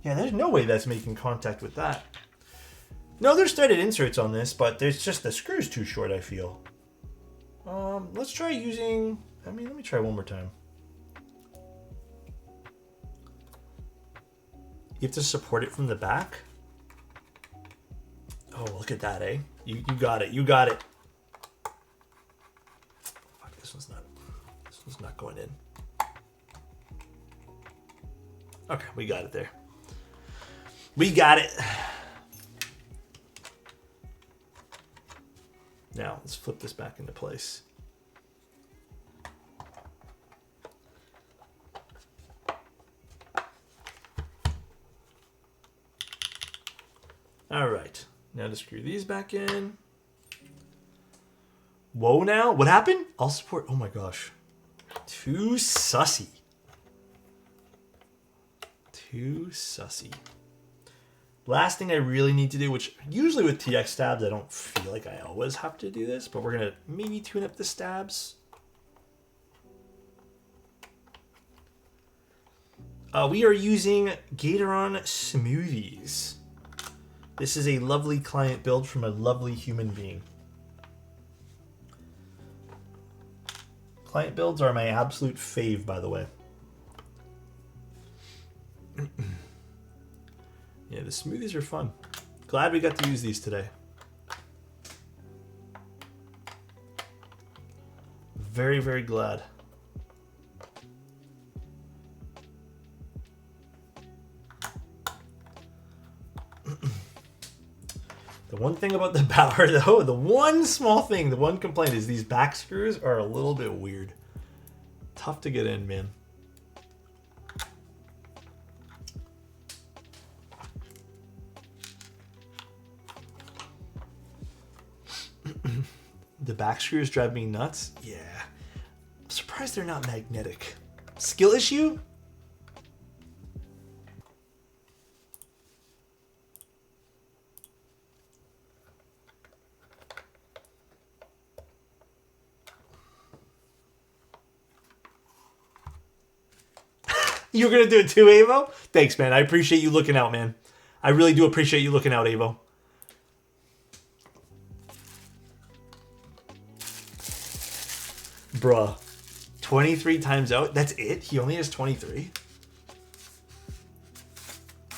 Yeah, there's no way that's making contact with that. No, there's threaded inserts on this, but there's just the screw's too short, I feel. Let's try using... let me try one more time. You have to support it from the back? Oh, look at that, eh? You got it. You got it. Fuck, this one's not going in. Okay, we got it there. We got it. Now, let's flip this back into place. All right. Now to screw these back in. Whoa now. What happened? I'll support. Oh my gosh. Too sussy. Too sussy. Last thing I really need to do, which usually with TX stabs, I don't feel like I always have to do this, but we're going to maybe tune up the stabs. We are using Gatoron Smoothies. This is a lovely client build from a lovely human being. Client builds are my absolute fave, by the way. Yeah, the smoothies are fun. Glad we got to use these today. Very, very glad. The one thing about the Bauer, though, the one small thing, the one complaint is these back screws are a little bit weird. Tough to get in, man. The back screws drive me nuts. Yeah. I'm surprised they're not magnetic. Skill issue? You're going to do it too, Avo? Thanks, man. I appreciate you looking out, man. I really do appreciate you looking out, Avo. Bruh. 23 times out? That's it? He only has 23? I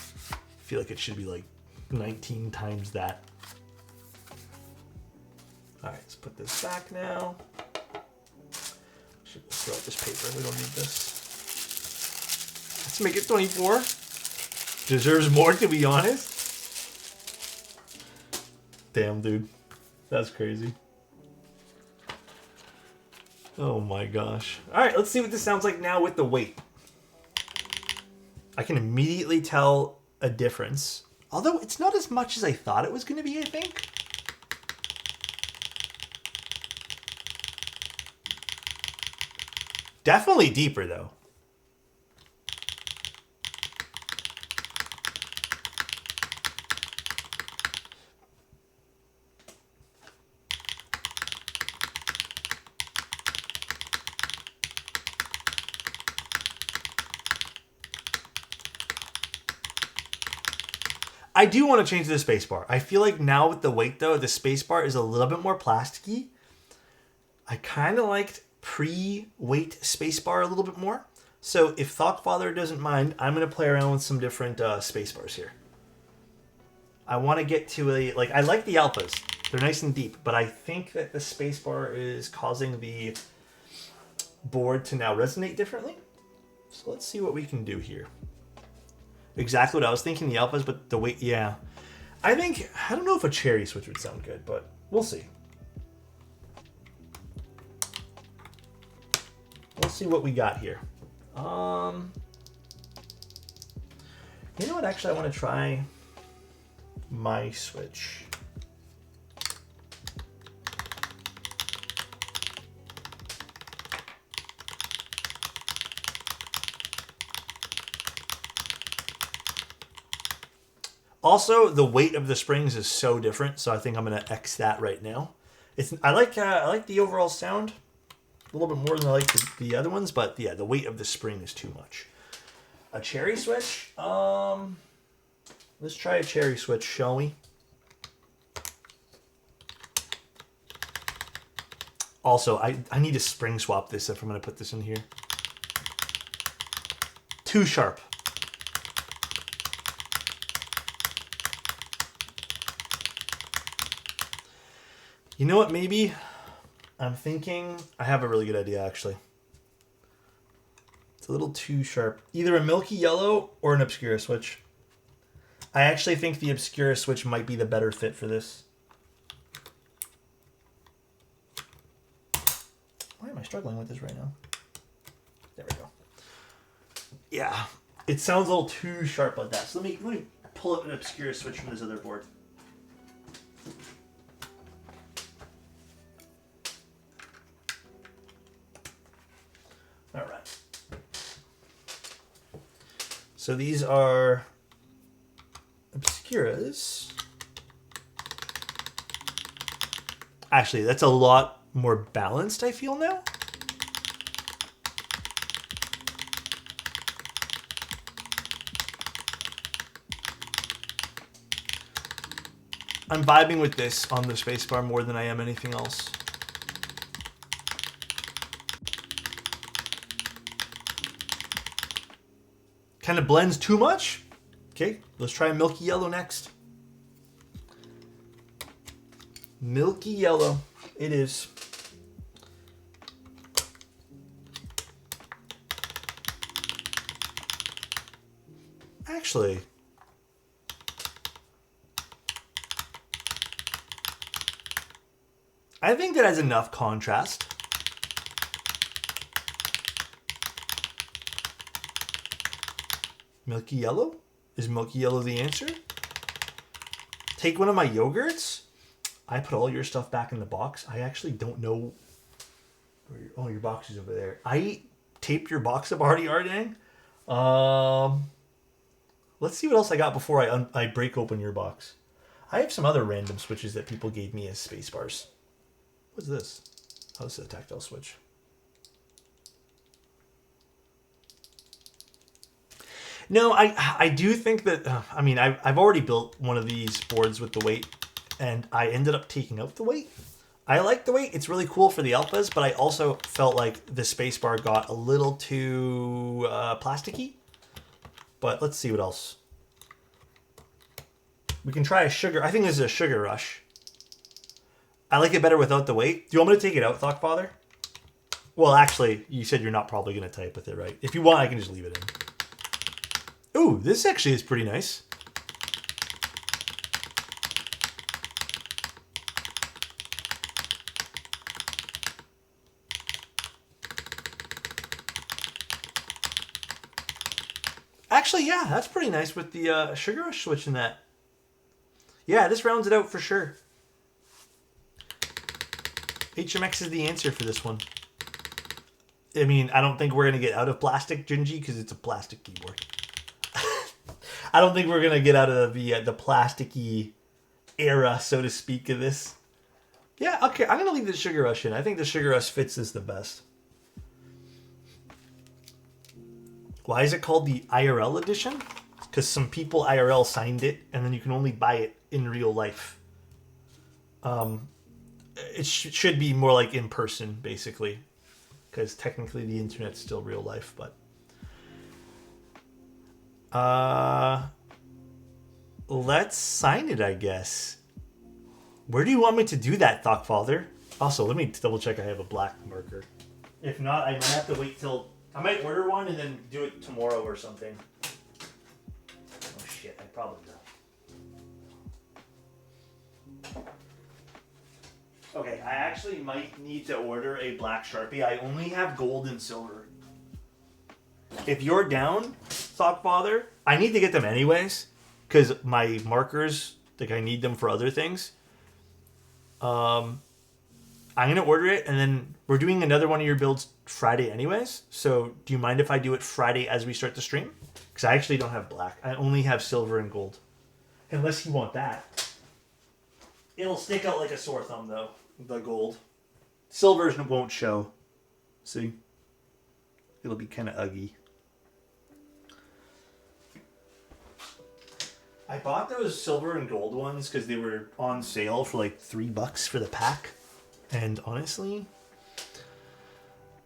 feel like it should be like 19 times that. Alright, let's put this back now. Should throw out this paper. We don't need this. Let's make it 24. Deserves more, to be honest. Damn, dude. That's crazy. Oh my gosh. Alright, let's see what this sounds like now with the weight. I can immediately tell a difference. Although it's not as much as I thought it was going to be, I think. Definitely deeper, though. I do want to change the spacebar. I feel like now with the weight, though, the spacebar is a little bit more plasticky. I kind of liked pre-weight spacebar a little bit more. So if Thoughtfather doesn't mind, I'm going to play around with some different spacebars here. I want to get to a... Like, I like the alphas. They're nice and deep. But I think that the spacebar is causing the board to now resonate differently. So let's see what we can do here. Exactly what I was thinking, the alphas, but the weight, yeah. I don't know if a cherry switch would sound good, but we'll see. We'll see what we got here. You know what, actually, I want to try my switch. Also, the weight of the springs is so different, so I think I'm gonna X that right now. I like the overall sound a little bit more than I like the other ones, but yeah, the weight of the spring is too much. A cherry switch? Let's try a cherry switch, shall we? Also, I need to spring swap this if I'm gonna put this in here. Too sharp. You know what, maybe I'm thinking I have a really good idea, actually. It's a little too sharp. Either a milky yellow or an obscura switch. I actually think the obscura switch might be the better fit for this. Why am I struggling with this right now? There we go. Yeah, it sounds a little too sharp like that. So let me pull up an obscura switch from this other board. So these are Obscuras. Actually, that's a lot more balanced, I feel now. I'm vibing with this on the spacebar more than I am anything else. Kind of blends too much. Okay, let's try milky yellow next. Milky yellow, it is. Actually, I think that has enough contrast. Milky yellow? Is milky yellow the answer? Take one of my yogurts? I put all your stuff back in the box. I actually don't know where your box is over there. I taped your box up already, Ardang. Let's see what else I got before I break open your box. I have some other random switches that people gave me as space bars. What's this? Oh, this is a tactile switch. No, I do think that, I mean, I've already built one of these boards with the weight, and I ended up taking out the weight. I like the weight. It's really cool for the alphas, but I also felt like the spacebar got a little too plasticky. But let's see what else. We can try a sugar. I think this is a sugar rush. I like it better without the weight. Do you want me to take it out, Thoughtfather? Well, actually, you said you're not probably going to type with it, right? If you want, I can just leave it in. Ooh, this actually is pretty nice. Actually, yeah, that's pretty nice with the sugar rush switch in that. Yeah, this rounds it out for sure. HMX is the answer for this one. I mean, I don't think we're going to get out of plastic, Gingy, because it's a plastic keyboard. I don't think we're going to get out of the plasticky era, so to speak, of this. Yeah, okay, I'm going to leave the Sugar Rush in. I think the Sugar Rush fits this the best. Why is it called the IRL edition? Because some people IRL signed it, and then you can only buy it in real life. It should be more like in person, basically. Because technically the internet's still real life, but... let's sign it, I guess. Where do you want me to do that, Thoughtfather? Also, let me double check I have a black marker. If not, I might have to wait till... I might order one and then do it tomorrow or something. Oh shit, I probably will. Okay, I actually might need to order a black Sharpie. I only have gold and silver. If you're down, Thoughtfather, I need to get them anyways. Because my markers, like I need them for other things. I'm going to order it, and then we're doing another one of your builds Friday anyways. So do you mind if I do it Friday as we start the stream? Because I actually don't have black. I only have silver and gold. Unless you want that. It'll stick out like a sore thumb, though, the gold. Silvers won't show. See? It'll be kind of ugly. I bought those silver and gold ones because they were on sale for like $3 for the pack. And honestly,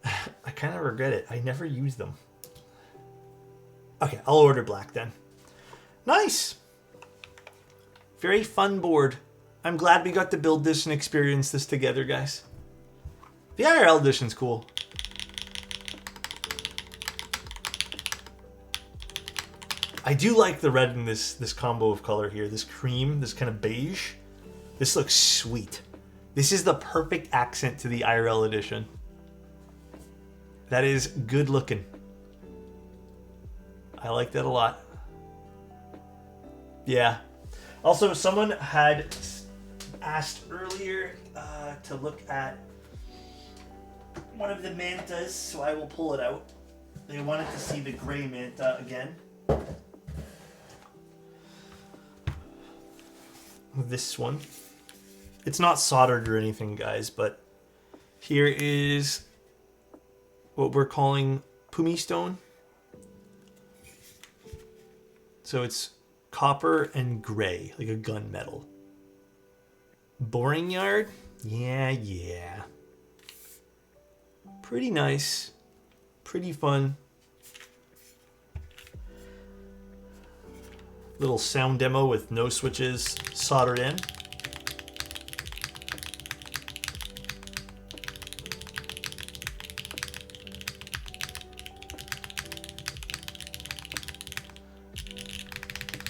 I kind of regret it. I never used them. Okay, I'll order black then. Nice! Very fun board. I'm glad we got to build this and experience this together, guys. The IRL edition's cool. I do like the red in this combo of color here. This cream, this kind of beige. This looks sweet. This is the perfect accent to the IRL edition. That is good looking. I like that a lot. Yeah. Also, someone had asked earlier to look at one of the mantas, so I will pull it out. They wanted to see the gray manta again. This one. It's not soldered or anything, guys, but here is what we're calling pumice stone. So it's copper and gray, like a gunmetal. Boring yard? Yeah. Pretty nice. Pretty fun. Little sound demo with no switches soldered in.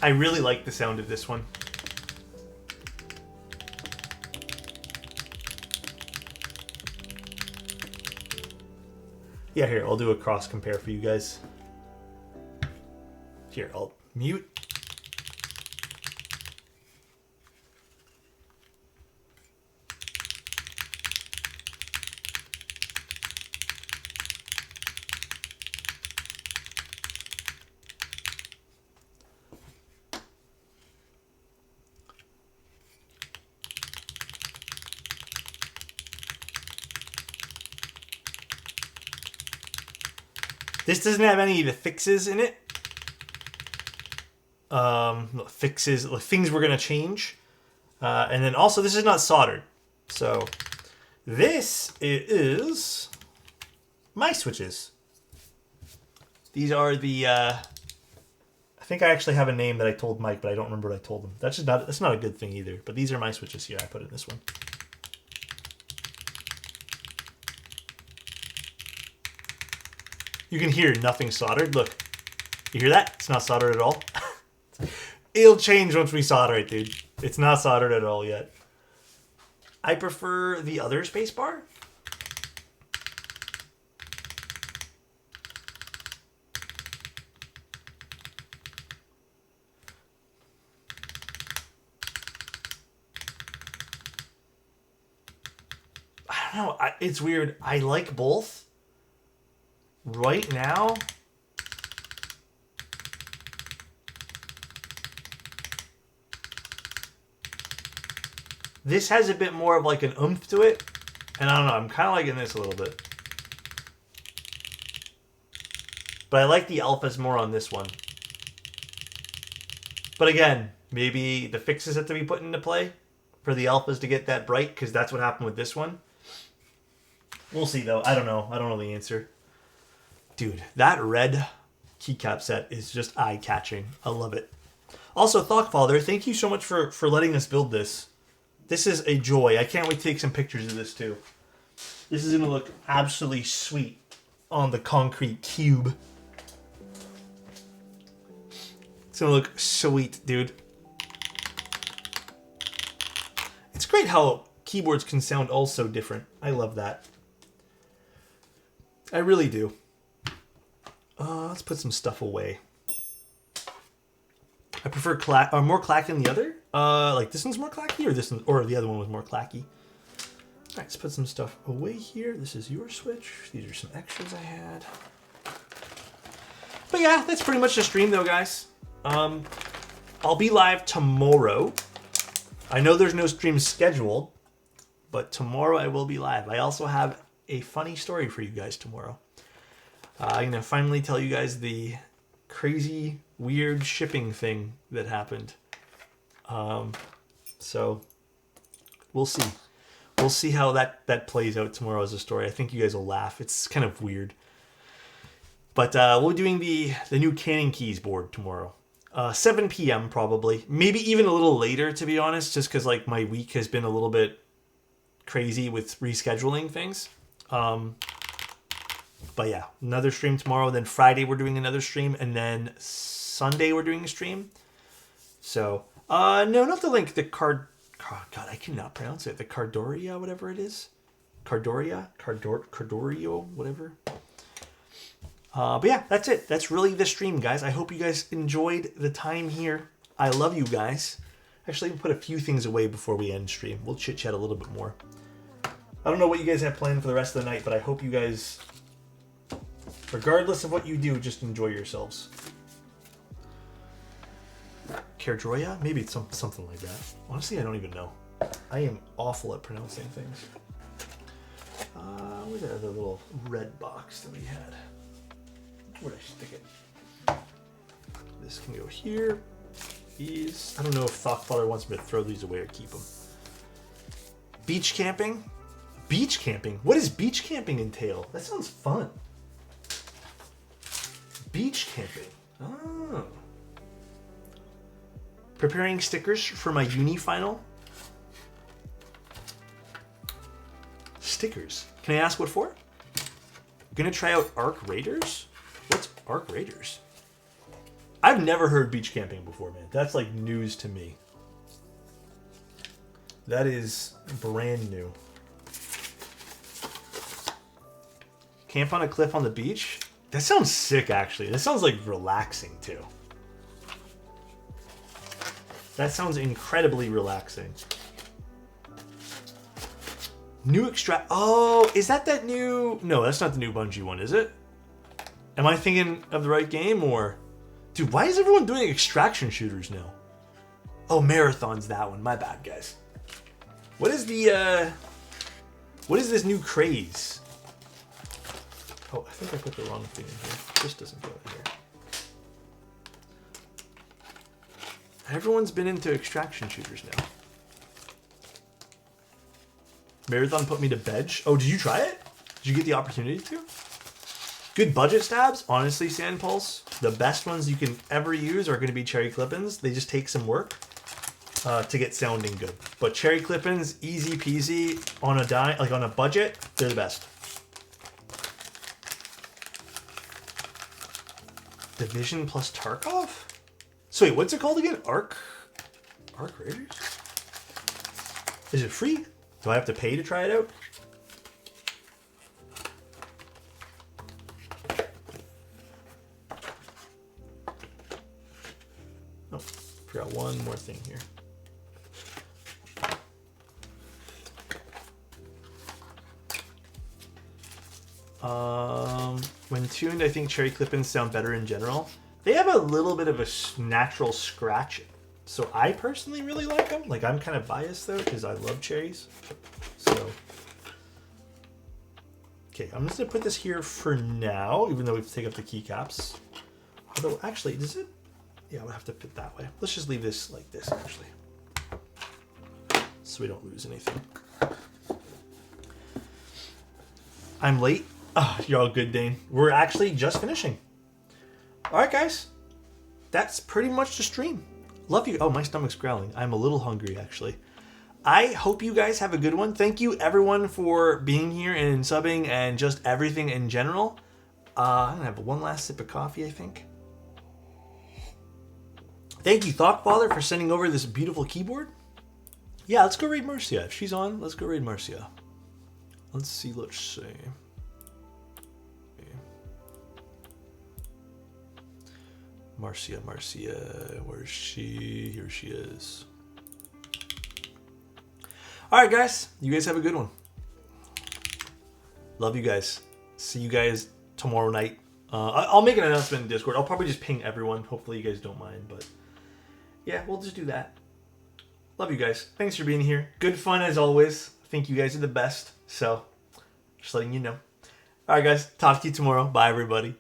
I really like the sound of this one. Yeah, here, I'll do a cross compare for you guys. Here, I'll mute. This doesn't have any of the fixes in it. Fixes, things we're going to change. And then also, this is not soldered. So, this is my switches. These are the, I think I actually have a name that I told Mike, but I don't remember what I told him. That's not a good thing either. But these are my switches here. I put in this one. You can hear nothing soldered. Look, you hear that? It's not soldered at all. It'll change once we solder it, dude. It's not soldered at all yet. I prefer the other spacebar. I don't know. It's weird. I like both. Right now, this has a bit more of like an oomph to it. And I don't know, I'm kind of liking this a little bit. But I like the alphas more on this one. But again, maybe the fixes have to be put into play for the alphas to get that bright, because that's what happened with this one. We'll see though. I don't know. I don't know the answer. Dude, that red keycap set is just eye-catching. I love it. Also, Thoughtfather, thank you so much for letting us build this. This is a joy. I can't wait to take some pictures of this too. This is going to look absolutely sweet on the concrete cube. It's going to look sweet, dude. It's great how keyboards can sound all so different. I love that. I really do. Let's put some stuff away. I prefer more clack than the other. Like this one's more clacky, or this one, or the other one was more clacky. All right, let's put some stuff away here. This is your switch. These are some extras I had. But yeah, that's pretty much the stream, though, guys. I'll be live tomorrow. I know there's no stream scheduled, but tomorrow I will be live. I also have a funny story for you guys tomorrow. I'm going to finally tell you guys the crazy, weird shipping thing that happened. So, we'll see. We'll see how that plays out tomorrow as a story. I think you guys will laugh. It's kind of weird. But we'll be doing the new Canon Keys board tomorrow. 7 p.m. probably. Maybe even a little later, to be honest, just because like my week has been a little bit crazy with rescheduling things. But yeah, another stream tomorrow. Then Friday we're doing another stream, and then Sunday we're doing a stream. So, no, not the link. The God, I cannot pronounce it. The Cardoria, whatever it is. Cardorio, whatever. But yeah, that's it. That's really the stream, guys. I hope you guys enjoyed the time here. I love you guys. Actually, we'll put a few things away before we end stream. We'll chit-chat a little bit more. I don't know what you guys have planned for the rest of the night, but I hope you guys, regardless of what you do, just enjoy yourselves. Kerdroya? Maybe it's something like that. Honestly, I don't even know. I am awful at pronouncing things. Where's that other little red box that we had? Where'd I stick it? This can go here. These. I don't know if Thoughtfather wants me to throw these away or keep them. Beach camping? Beach camping? What does beach camping entail? That sounds fun. Beach camping. Oh. Preparing stickers for my uni final. Stickers. Can I ask what for? Gonna try out Arc Raiders? What's Arc Raiders? I've never heard beach camping before, man. That's like news to me. That is brand new. Camp on a cliff on the beach? That sounds sick, actually. That sounds like relaxing, too. That sounds incredibly relaxing. New extract. Oh, is that new? No, that's not the new Bungie one, is it? Am I thinking of the right game or? Dude, why is everyone doing extraction shooters now? Oh, Marathon's that one. My bad, guys. What is the? What is this new craze? Oh, I think I put the wrong thing in here. This doesn't go in here. Everyone's been into extraction shooters now. Marathon put me to bed. Oh, did you try it? Did you get the opportunity to? Good budget stabs? Honestly, Sandpulse, the best ones you can ever use are going to be cherry clip-ins. They just take some work to get sounding good. But cherry clip-ins, easy peasy, on a dime, like on a budget, they're the best. Division plus Tarkov? So wait, what's it called again? Arc Raiders? Is it free? Do I have to pay to try it out? Oh, forgot one more thing here. When tuned, I think cherry clip-ins sound better in general. They have a little bit of a natural scratch, so I personally really like them. Like, I'm kind of biased though because I love cherries. So, okay, I'm just gonna put this here for now, even though we have to take up the keycaps. Although, actually, does it? Yeah, we'll have to put it that way. Let's just leave this like this, actually, so we don't lose anything. I'm late. Oh, you're all good, Dane. We're actually just finishing. All right, guys. That's pretty much the stream. Love you. Oh, my stomach's growling. I'm a little hungry, actually. I hope you guys have a good one. Thank you, everyone, for being here and subbing and just everything in general. I'm going to have one last sip of coffee, I think. Thank you, Thoughtfather, for sending over this beautiful keyboard. Yeah, let's go raid Marcia. If she's on, let's go raid Marcia. Let's see. Marcia, where is she? Here she is. All right, guys. You guys have a good one. Love you guys. See you guys tomorrow night. I'll make an announcement in Discord. I'll probably just ping everyone. Hopefully you guys don't mind, but yeah, we'll just do that. Love you guys. Thanks for being here. Good fun as always. I think you guys are the best. So, just letting you know. All right, guys. Talk to you tomorrow. Bye, everybody.